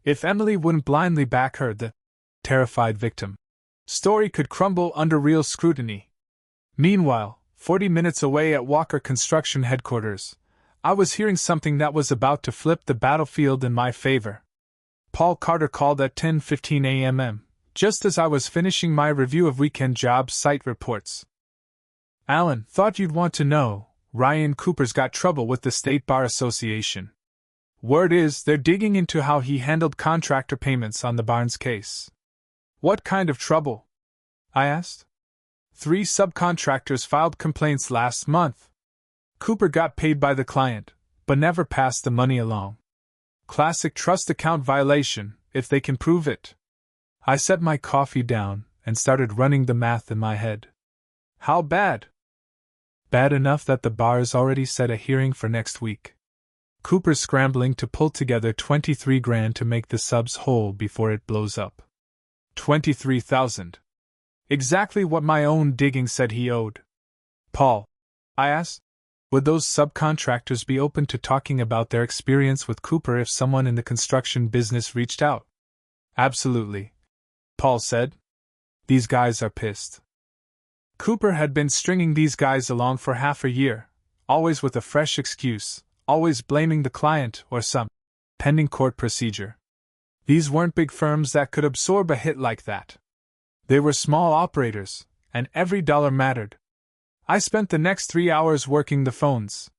If Emily wouldn't blindly back her, the terrified victim story could crumble under real scrutiny. Meanwhile, 40 minutes away at Walker Construction headquarters, I was hearing something that was about to flip the battlefield in my favor. Paul Carter called at 10:15 a.m., just as I was finishing my review of weekend job site reports. Alan, thought you'd want to know, Ryan Cooper's got trouble with the State Bar Association. Word is they're digging into how he handled contractor payments on the Barnes case. What kind of trouble? I asked. 3 subcontractors filed complaints last month. Cooper got paid by the client, but never passed the money along. Classic trust account violation, if they can prove it. I set my coffee down and started running the math in my head. How bad? Bad enough that the bar has already set a hearing for next week. Cooper's scrambling to pull together $23,000 to make the subs whole before it blows up. $23,000. Exactly what my own digging said he owed. Paul, I asked, would those subcontractors be open to talking about their experience with Cooper if someone in the construction business reached out? Absolutely, Paul said. These guys are pissed. Cooper had been stringing these guys along for half a year, always with a fresh excuse, always blaming the client or some pending court procedure. These weren't big firms that could absorb a hit like that. They were small operators, and every dollar mattered. I spent the next 3 hours working the phones.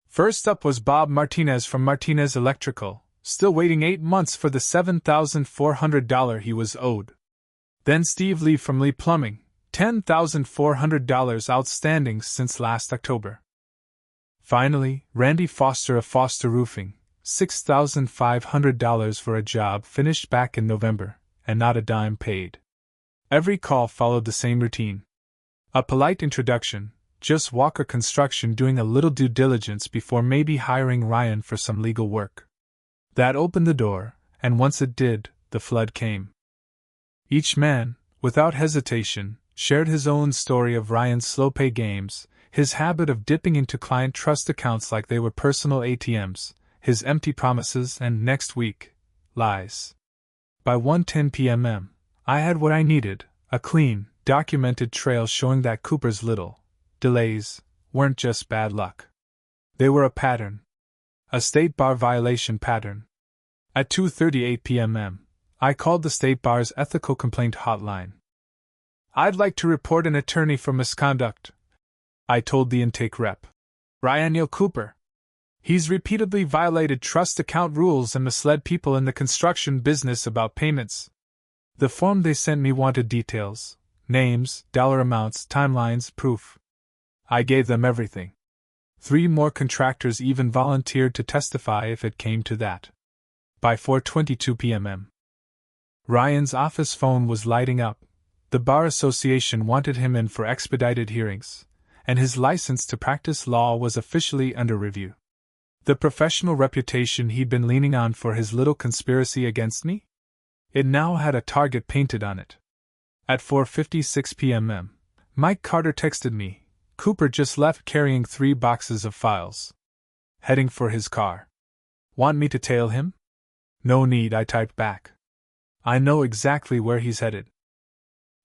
First up was Bob Martinez from Martinez Electrical, still waiting 8 months for the $7,400 he was owed. Then Steve Lee from Lee Plumbing, $10,400 outstanding since last October. Finally, Randy Foster of Foster Roofing, $6,500 for a job finished back in November, and not a dime paid. Every call followed the same routine. A polite introduction, just Walker Construction doing a little due diligence before maybe hiring Ryan for some legal work. That opened the door, and once it did, the flood came. Each man, without hesitation, shared his own story of Ryan's slow-pay games, his habit of dipping into client trust accounts like they were personal ATMs, his empty promises and next week, lies. By 1:10 p.m., I had what I needed, a clean, documented trail showing that Cooper's little delays weren't just bad luck. They were a pattern. A state bar violation pattern. At 2:38 p.m., I called the state bar's ethical complaint hotline. I'd like to report an attorney for misconduct, I told the intake rep. Ryan Cooper. He's repeatedly violated trust account rules and misled people in the construction business about payments. The form they sent me wanted details, names, dollar amounts, timelines, proof. I gave them everything. 3 more contractors even volunteered to testify if it came to that. By 4:22 p.m., Ryan's office phone was lighting up. The Bar Association wanted him in for expedited hearings, and his license to practice law was officially under review. The professional reputation he'd been leaning on for his little conspiracy against me? It now had a target painted on it. At 4:56 p.m., Mike Carter texted me, Cooper just left carrying 3 boxes of files. Heading for his car. Want me to tail him? No need, I typed back. I know exactly where he's headed.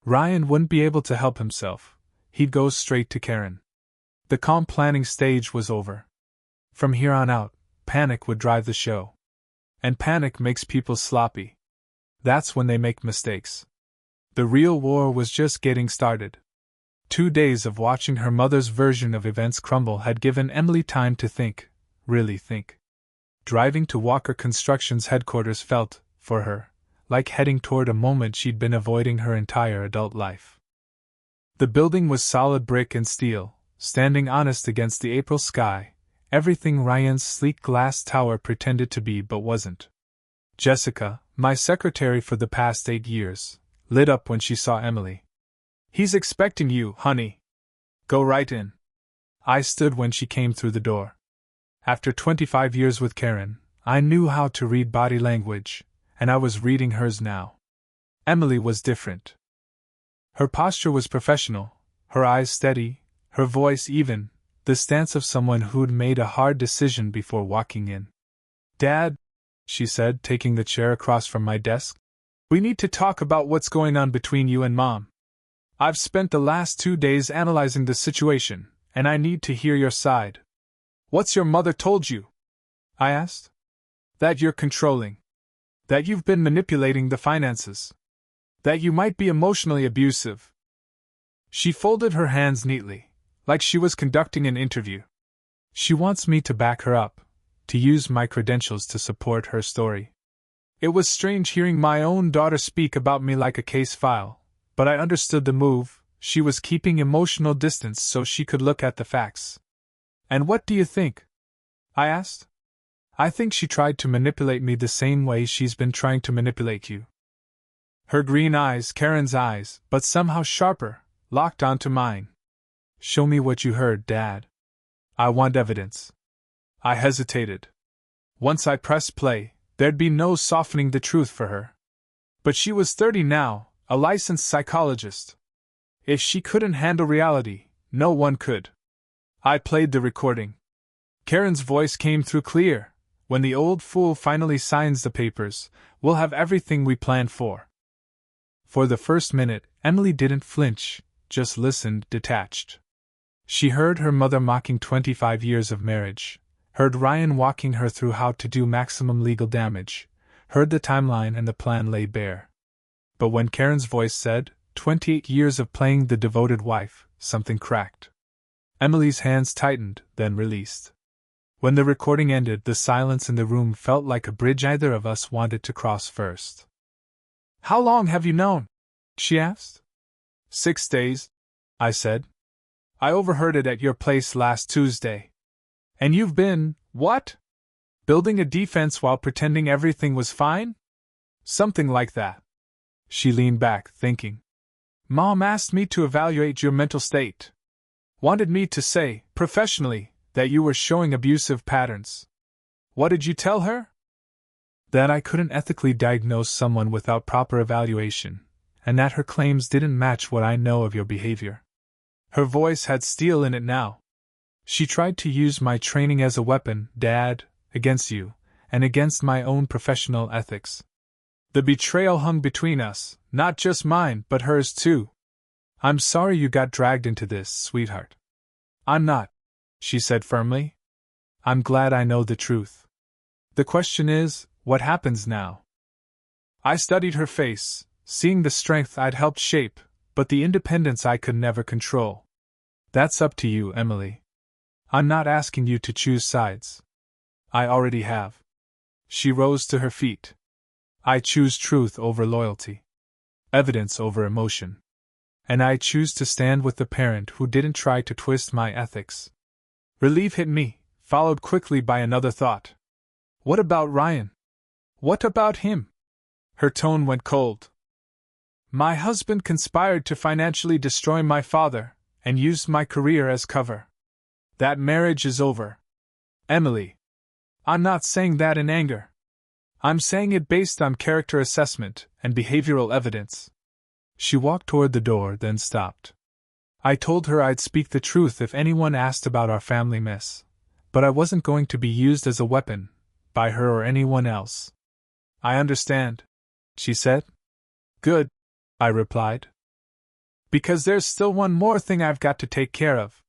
Ryan wouldn't be able to help himself. He'd go straight to Karen. The calm planning stage was over. From here on out, panic would drive the show. And panic makes people sloppy. That's when they make mistakes. The real war was just getting started. 2 days of watching her mother's version of events crumble had given Emily time to think, really think. Driving to Walker Construction's headquarters felt, for her, like heading toward a moment she'd been avoiding her entire adult life. The building was solid brick and steel, standing honest against the April sky, everything Ryan's sleek glass tower pretended to be but wasn't. Jessica, my secretary for the past 8 years, lit up when she saw Emily. "He's expecting you, honey. Go right in." I stood when she came through the door. After 25 years with Karen, I knew how to read body language, and I was reading hers now. Emily was different. Her posture was professional, her eyes steady, her voice even, the stance of someone who'd made a hard decision before walking in. "Dad," she said, taking the chair across from my desk, "we need to talk about what's going on between you and Mom. I've spent the last 2 days analyzing the situation, and I need to hear your side." "What's your mother told you?" I asked. "That you're controlling. That you've been manipulating the finances. That you might be emotionally abusive." She folded her hands neatly, like she was conducting an interview. "She wants me to back her up, to use my credentials to support her story." It was strange hearing my own daughter speak about me like a case file, but I understood the move. She was keeping emotional distance so she could look at the facts. "And what do you think?" I asked. "I think she tried to manipulate me the same way she's been trying to manipulate you." Her green eyes, Karen's eyes, but somehow sharper, locked onto mine. "Show me what you heard, Dad. I want evidence." I hesitated. Once I pressed play, there'd be no softening the truth for her. But she was 30 now, a licensed psychologist. If she couldn't handle reality, no one could. I played the recording. Karen's voice came through clear. "When the old fool finally signs the papers, we'll have everything we planned for." For the first minute, Emily didn't flinch, just listened, detached. She heard her mother mocking 25 years of marriage, heard Ryan walking her through how to do maximum legal damage, heard the timeline and the plan lay bare. But when Karen's voice said, 28 years of playing the devoted wife, something cracked. Emily's hands tightened, then released. When the recording ended, the silence in the room felt like a bridge either of us wanted to cross first. "How long have you known?" she asked. 6 days, I said. "I overheard it at your place last Tuesday." "And you've been, what? Building a defense while pretending everything was fine?" "Something like that." She leaned back, thinking. "Mom asked me to evaluate your mental state. Wanted me to say, professionally, that you were showing abusive patterns." "What did you tell her?" "That I couldn't ethically diagnose someone without proper evaluation, and that her claims didn't match what I know of your behavior." Her voice had steel in it now. "She tried to use my training as a weapon, Dad, against you, and against my own professional ethics. The betrayal hung between us, not just mine, but hers too. I'm sorry you got dragged into this, sweetheart." "I'm not," she said firmly. "I'm glad I know the truth. The question is, what happens now?" I studied her face, seeing the strength I'd helped shape, but the independence I could never control. "That's up to you, Emily. I'm not asking you to choose sides. I already have." She rose to her feet. "I choose truth over loyalty. Evidence over emotion. And I choose to stand with the parent who didn't try to twist my ethics." Relief hit me, followed quickly by another thought. What about Ryan? What about him? Her tone went cold. "My husband conspired to financially destroy my father, and used my career as cover. That marriage is over. Emily. I'm not saying that in anger. I'm saying it based on character assessment and behavioral evidence." She walked toward the door, then stopped. I told her I'd speak the truth if anyone asked about our family mess, but I wasn't going to be used as a weapon, by her or anyone else. "I understand," she said. "Good," I replied. "Because there's still one more thing I've got to take care of."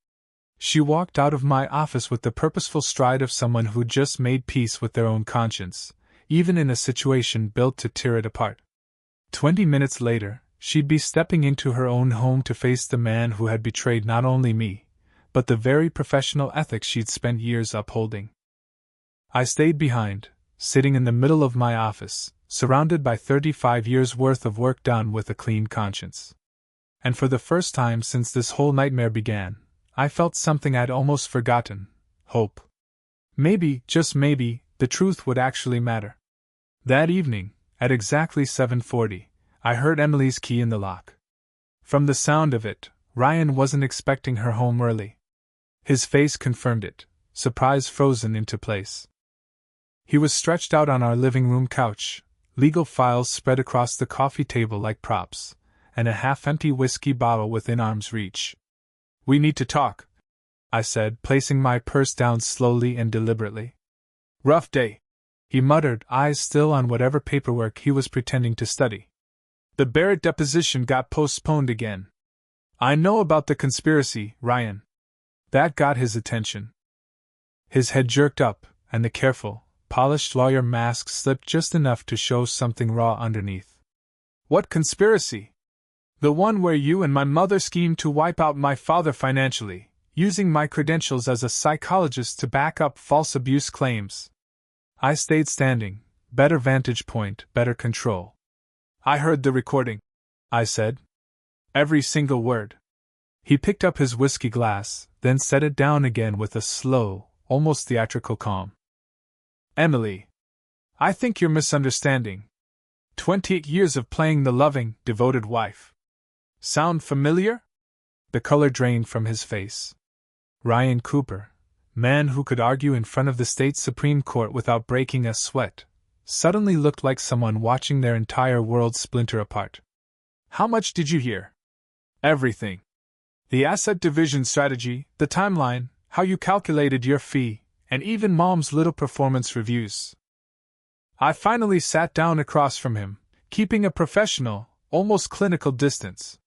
She walked out of my office with the purposeful stride of someone who'd just made peace with their own conscience, even in a situation built to tear it apart. 20 minutes later, she'd be stepping into her own home to face the man who had betrayed not only me, but the very professional ethics she'd spent years upholding. I stayed behind, sitting in the middle of my office, surrounded by 35 years' worth of work done with a clean conscience. And for the first time since this whole nightmare began, I felt something I'd almost forgotten: hope. Maybe, just maybe, the truth would actually matter. That evening, at exactly 7:40, I heard Emily's key in the lock. From the sound of it, Ryan wasn't expecting her home early. His face confirmed it, surprise frozen into place. He was stretched out on our living room couch, legal files spread across the coffee table like props, and a half-empty whiskey bottle within arm's reach. "We need to talk," I said, placing my purse down slowly and deliberately. "Rough day," he muttered, eyes still on whatever paperwork he was pretending to study. "The Barrett deposition got postponed again. I know about the conspiracy, Ryan." That got his attention. His head jerked up, and the careful, polished lawyer mask slipped just enough to show something raw underneath. "What conspiracy?" "The one where you and my mother schemed to wipe out my father financially, using my credentials as a psychologist to back up false abuse claims." I stayed standing. Better vantage point, better control. "I heard the recording," I said. "Every single word." He picked up his whiskey glass, then set it down again with a slow, almost theatrical calm. "Emily, I think you're misunderstanding. 28 years of playing the loving, devoted wife. Sound familiar?" The color drained from his face. Ryan Cooper, man who could argue in front of the state Supreme Court without breaking a sweat, suddenly looked like someone watching their entire world splinter apart. "How much did you hear?" "Everything. The asset division strategy, the timeline, how you calculated your fee, and even Mom's little performance reviews." I finally sat down across from him, keeping a professional, almost clinical distance.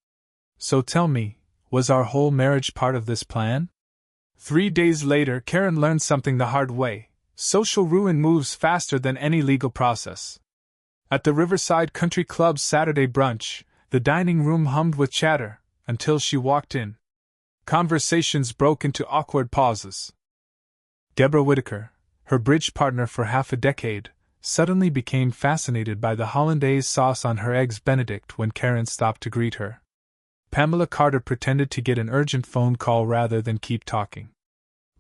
"So tell me, was our whole marriage part of this plan?" 3 days later, Karen learned something the hard way: social ruin moves faster than any legal process. At the Riverside Country Club's Saturday brunch, the dining room hummed with chatter, until she walked in. Conversations broke into awkward pauses. Deborah Whitaker, her bridge partner for half a decade, suddenly became fascinated by the hollandaise sauce on her eggs Benedict when Karen stopped to greet her. Pamela Carter pretended to get an urgent phone call rather than keep talking.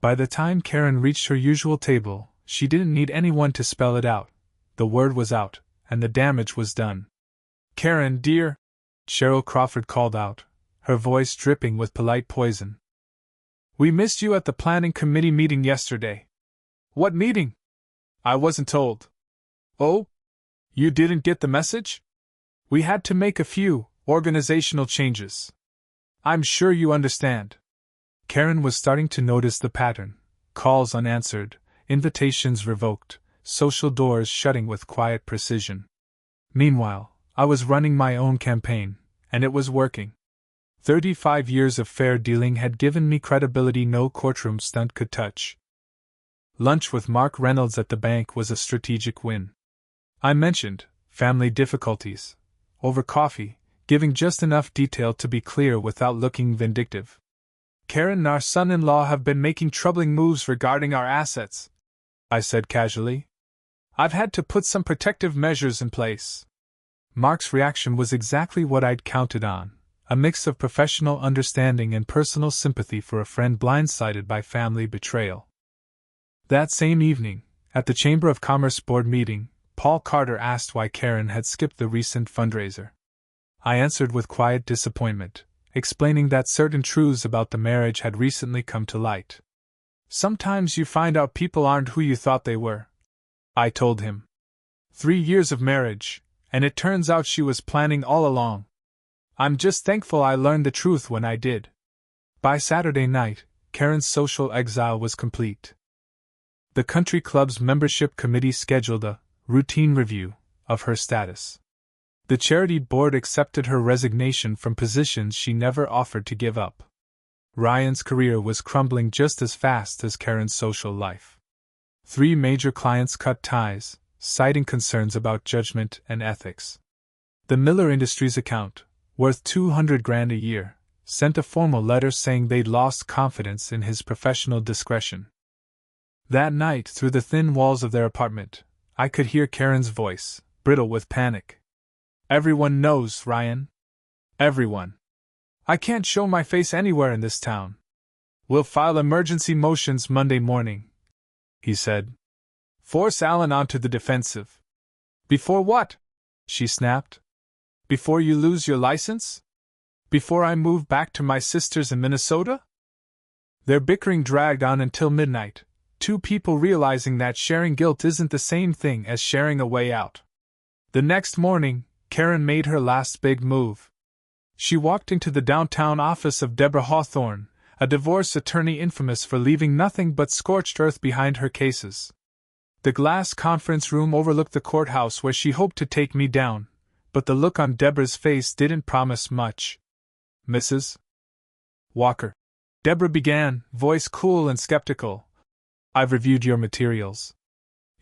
By the time Karen reached her usual table, she didn't need anyone to spell it out. The word was out, and the damage was done. "Karen, dear," Cheryl Crawford called out, her voice dripping with polite poison. "We missed you at the planning committee meeting yesterday." "What meeting?" "I wasn't told." "Oh? You didn't get the message? We had to make a few organizational changes. I'm sure you understand." Karen was starting to notice the pattern: calls unanswered, invitations revoked, social doors shutting with quiet precision. Meanwhile, I was running my own campaign, and it was working. 35 years of fair dealing had given me credibility no courtroom stunt could touch. Lunch with Mark Reynolds at the bank was a strategic win. I mentioned family difficulties over coffee, giving just enough detail to be clear without looking vindictive. "Karen and our son-in-law have been making troubling moves regarding our assets," I said casually. "I've had to put some protective measures in place." Mark's reaction was exactly what I'd counted on: a mix of professional understanding and personal sympathy for a friend blindsided by family betrayal. That same evening, at the Chamber of Commerce board meeting, Paul Carter asked why Karen had skipped the recent fundraiser. I answered with quiet disappointment, explaining that certain truths about the marriage had recently come to light. "Sometimes you find out people aren't who you thought they were," I told him. 3 years of marriage, and it turns out she was planning all along. I'm just thankful I learned the truth when I did. By Saturday night, Karen's social exile was complete. The country club's membership committee scheduled a routine review of her status. The charity board accepted her resignation from positions she never offered to give up. Ryan's career was crumbling just as fast as Karen's social life. 3 major clients cut ties, citing concerns about judgment and ethics. The Miller Industries account, worth $200,000 a year, sent a formal letter saying they'd lost confidence in his professional discretion. That night, through the thin walls of their apartment, I could hear Karen's voice, brittle with panic. Everyone knows, Ryan. Everyone. I can't show my face anywhere in this town. We'll file emergency motions Monday morning, he said. Force Alan onto the defensive. Before what? She snapped. Before you lose your license? Before I move back to my sisters in Minnesota? Their bickering dragged on until midnight, two people realizing that sharing guilt isn't the same thing as sharing a way out. The next morning, Karen made her last big move. She walked into the downtown office of Deborah Hawthorne, a divorce attorney infamous for leaving nothing but scorched earth behind her cases. The glass conference room overlooked the courthouse where she hoped to take me down, but the look on Deborah's face didn't promise much. Mrs. Walker, Deborah began, voice cool and skeptical. I've reviewed your materials.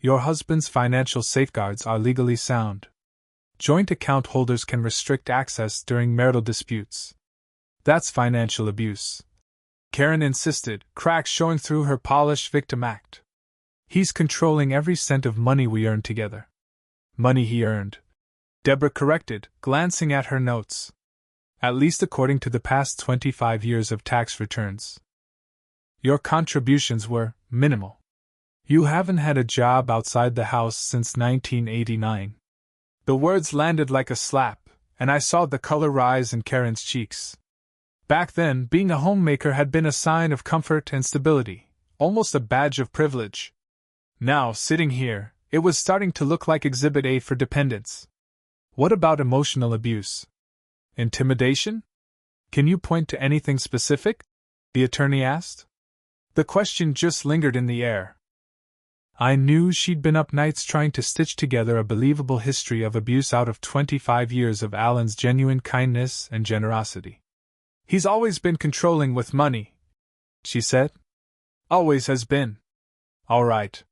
Your husband's financial safeguards are legally sound. Joint account holders can restrict access during marital disputes. That's financial abuse. Karen insisted, cracks showing through her polished victim act. He's controlling every cent of money we earn together. Money he earned. Deborah corrected, glancing at her notes. At least according to the past 25 years of tax returns. Your contributions were minimal. You haven't had a job outside the house since 1989. The words landed like a slap, and I saw the color rise in Karen's cheeks. Back then, being a homemaker had been a sign of comfort and stability, almost a badge of privilege. Now, sitting here, it was starting to look like Exhibit A for dependence. What about emotional abuse? Intimidation? Can you point to anything specific? The attorney asked. The question just lingered in the air. I knew she'd been up nights trying to stitch together a believable history of abuse out of 25 years of Alan's genuine kindness and generosity. He's always been controlling with money, she said. Always has been. All right.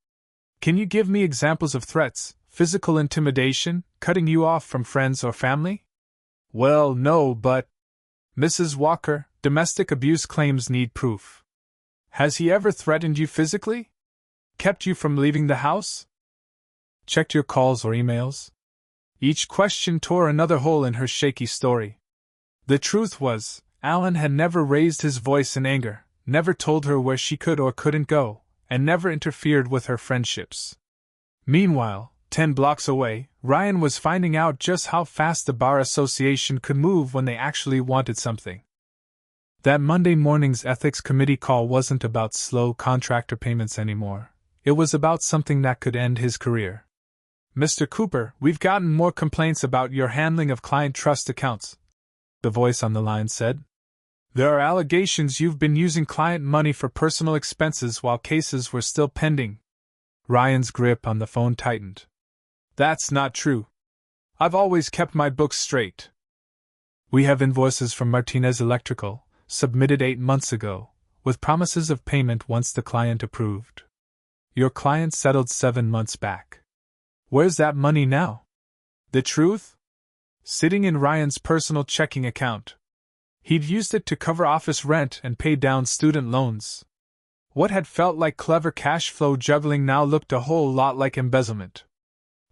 Can you give me examples of threats, physical intimidation, cutting you off from friends or family? Well, no, but… Mrs. Walker, domestic abuse claims need proof. Has he ever threatened you physically? Kept you from leaving the house? Checked your calls or emails? Each question tore another hole in her shaky story. The truth was, Alan had never raised his voice in anger, never told her where she could or couldn't go, and never interfered with her friendships. Meanwhile, 10 blocks away, Ryan was finding out just how fast the Bar Association could move when they actually wanted something. That Monday morning's ethics committee call wasn't about slow contractor payments anymore. It was about something that could end his career. Mr. Cooper, we've gotten more complaints about your handling of client trust accounts, the voice on the line said. There are allegations you've been using client money for personal expenses while cases were still pending. Ryan's grip on the phone tightened. That's not true. I've always kept my books straight. We have invoices from Martinez Electrical, submitted 8 months ago, with promises of payment once the client approved. Your client settled 7 months back. Where's that money now? The truth? Sitting in Ryan's personal checking account. He'd used it to cover office rent and pay down student loans. What had felt like clever cash flow juggling now looked a whole lot like embezzlement.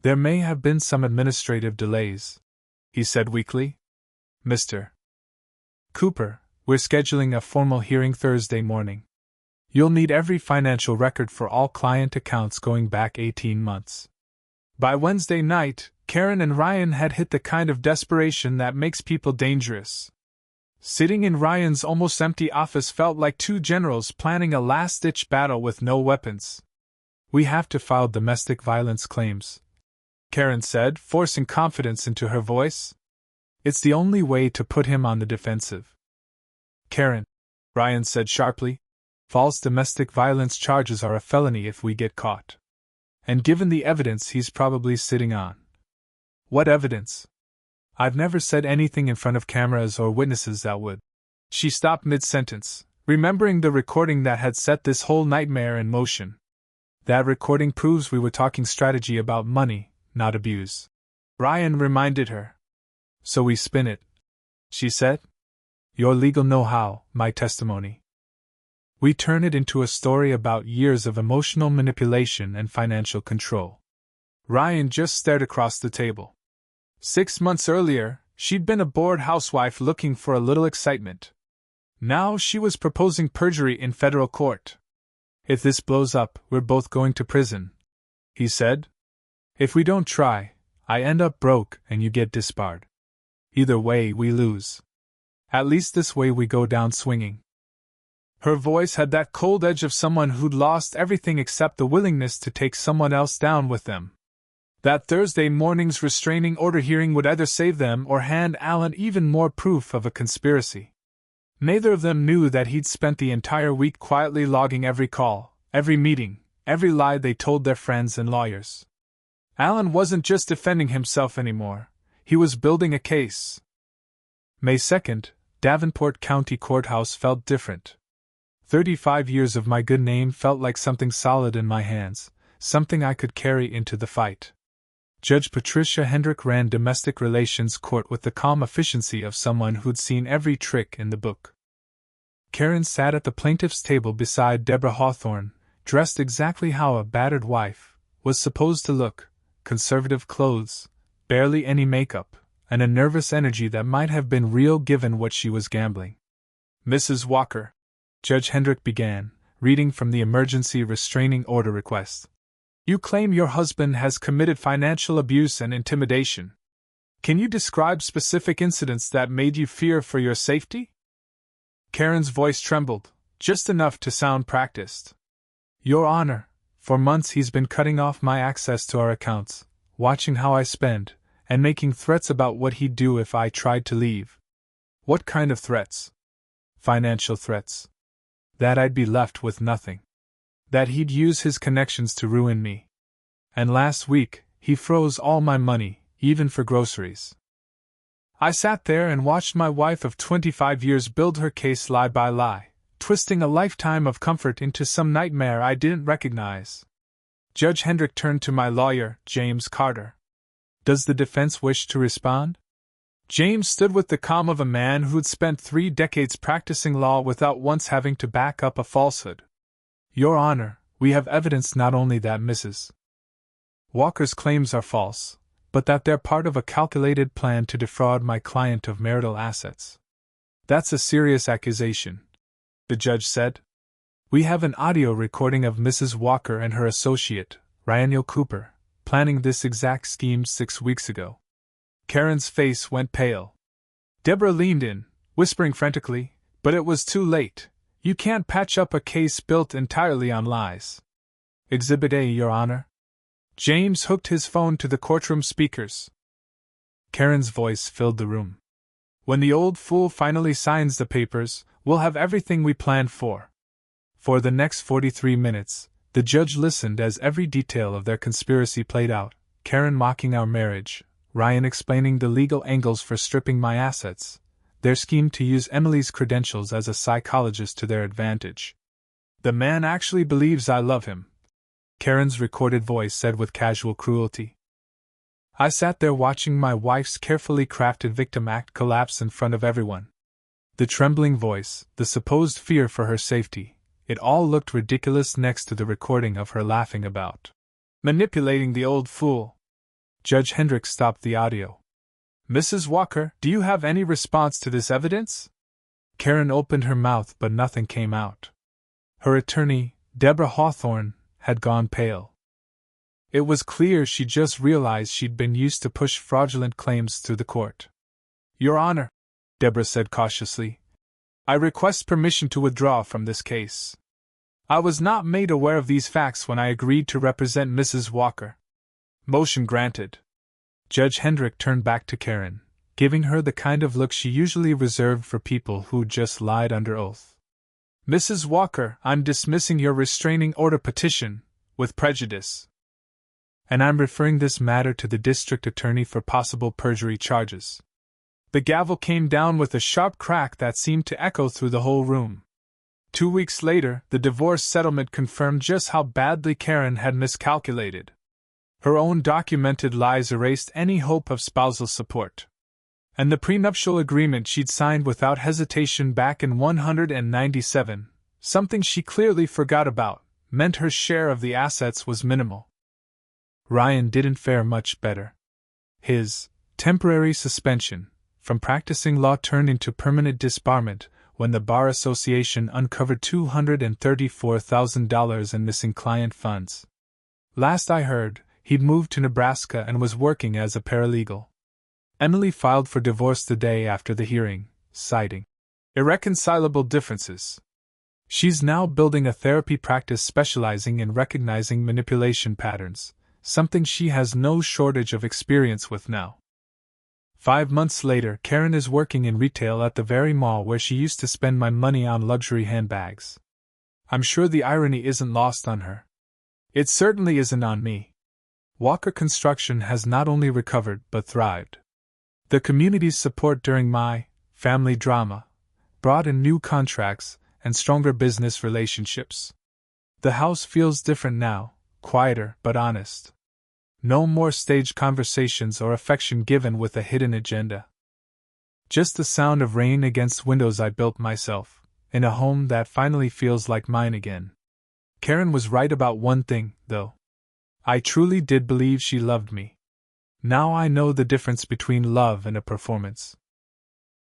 There may have been some administrative delays, he said weakly. Mr. Cooper, we're scheduling a formal hearing Thursday morning. You'll need every financial record for all client accounts going back 18 months. By Wednesday night, Karen and Ryan had hit the kind of desperation that makes people dangerous. Sitting in Ryan's almost empty office felt like two generals planning a last-ditch battle with no weapons. We have to file domestic violence claims, Karen said, forcing confidence into her voice. It's the only way to put him on the defensive. Karen, Ryan said sharply, false domestic violence charges are a felony if we get caught. And given the evidence he's probably sitting on. What evidence? I've never said anything in front of cameras or witnesses that would. She stopped mid-sentence, remembering the recording that had set this whole nightmare in motion. That recording proves we were talking strategy about money, not abuse. Ryan reminded her. So we spin it, she said. Your legal know-how, my testimony. We turn it into a story about years of emotional manipulation and financial control. Ryan just stared across the table. 6 months earlier, she'd been a bored housewife looking for a little excitement. Now she was proposing perjury in federal court. "If this blows up, we're both going to prison," he said. "If we don't try, I end up broke and you get disbarred. Either way, we lose. At least this way we go down swinging." Her voice had that cold edge of someone who'd lost everything except the willingness to take someone else down with them. That Thursday morning's restraining order hearing would either save them or hand Alan even more proof of a conspiracy. Neither of them knew that he'd spent the entire week quietly logging every call, every meeting, every lie they told their friends and lawyers. Alan wasn't just defending himself anymore, he was building a case. May 2nd, Davenport County Courthouse felt different. 35 years of my good name felt like something solid in my hands, something I could carry into the fight. Judge Patricia Hendrick ran domestic relations court with the calm efficiency of someone who'd seen every trick in the book. Karen sat at the plaintiff's table beside Deborah Hawthorne, dressed exactly how a battered wife was supposed to look: conservative clothes, barely any makeup, and a nervous energy that might have been real given what she was gambling. "Mrs. Walker," Judge Hendrick began, reading from the emergency restraining order request. "You claim your husband has committed financial abuse and intimidation. Can you describe specific incidents that made you fear for your safety?" Karen's voice trembled, just enough to sound practiced. "Your Honor, for months he's been cutting off my access to our accounts, watching how I spend, and making threats about what he'd do if I tried to leave." "What kind of threats?" "Financial threats. That I'd be left with nothing. That he'd use his connections to ruin me. And last week, he froze all my money, even for groceries." I sat there and watched my wife of 25 years build her case lie by lie, twisting a lifetime of comfort into some nightmare I didn't recognize. Judge Hendrick turned to my lawyer, James Carter. "Does the defense wish to respond?" James stood with the calm of a man who'd spent 3 decades practicing law without once having to back up a falsehood. "Your Honor, we have evidence not only that Mrs. Walker's claims are false, but that they're part of a calculated plan to defraud my client of marital assets." "That's a serious accusation," the judge said. "We have an audio recording of Mrs. Walker and her associate, Ryan Cooper, planning this exact scheme 6 weeks ago." Karen's face went pale. Deborah leaned in, whispering frantically, "But it was too late. You can't patch up a case built entirely on lies." "Exhibit A, Your Honor." James hooked his phone to the courtroom speakers. Karen's voice filled the room. "When the old fool finally signs the papers, we'll have everything we planned for." For the next 43 minutes, the judge listened as every detail of their conspiracy played out, Karen mocking our marriage, Ryan explaining the legal angles for stripping my assets, their scheme to use Emily's credentials as a psychologist to their advantage. "The man actually believes I love him," Karen's recorded voice said with casual cruelty. I sat there watching my wife's carefully crafted victim act collapse in front of everyone. The trembling voice, the supposed fear for her safety, it all looked ridiculous next to the recording of her laughing about manipulating the old fool. Judge Hendrick stopped the audio. "Mrs. Walker, do you have any response to this evidence?" Karen opened her mouth but nothing came out. Her attorney, Deborah Hawthorne, had gone pale. It was clear she just realized she'd been used to push fraudulent claims through the court. "Your Honor," Deborah said cautiously, "I request permission to withdraw from this case. I was not made aware of these facts when I agreed to represent Mrs. Walker." "Motion granted." Judge Hendrick turned back to Karen, giving her the kind of look she usually reserved for people who just lied under oath. "Mrs. Walker, I'm dismissing your restraining order petition, with prejudice. And I'm referring this matter to the district attorney for possible perjury charges." The gavel came down with a sharp crack that seemed to echo through the whole room. 2 weeks later, the divorce settlement confirmed just how badly Karen had miscalculated. Her own documented lies erased any hope of spousal support. And the prenuptial agreement she'd signed without hesitation back in 197, something she clearly forgot about, meant her share of the assets was minimal. Ryan didn't fare much better. His temporary suspension from practicing law turned into permanent disbarment when the Bar Association uncovered $234,000 in missing client funds. Last I heard, he'd moved to Nebraska and was working as a paralegal. Emily filed for divorce the day after the hearing, citing irreconcilable differences. She's now building a therapy practice specializing in recognizing manipulation patterns, something she has no shortage of experience with now. 5 months later, Karen is working in retail at the very mall where she used to spend my money on luxury handbags. I'm sure the irony isn't lost on her. It certainly isn't on me. Walker Construction has not only recovered but thrived. The community's support during my family drama brought in new contracts and stronger business relationships. The house feels different now, quieter but honest. No more staged conversations or affection given with a hidden agenda. Just the sound of rain against windows I built myself, in a home that finally feels like mine again. Karen was right about one thing, though. I truly did believe she loved me. Now I know the difference between love and a performance.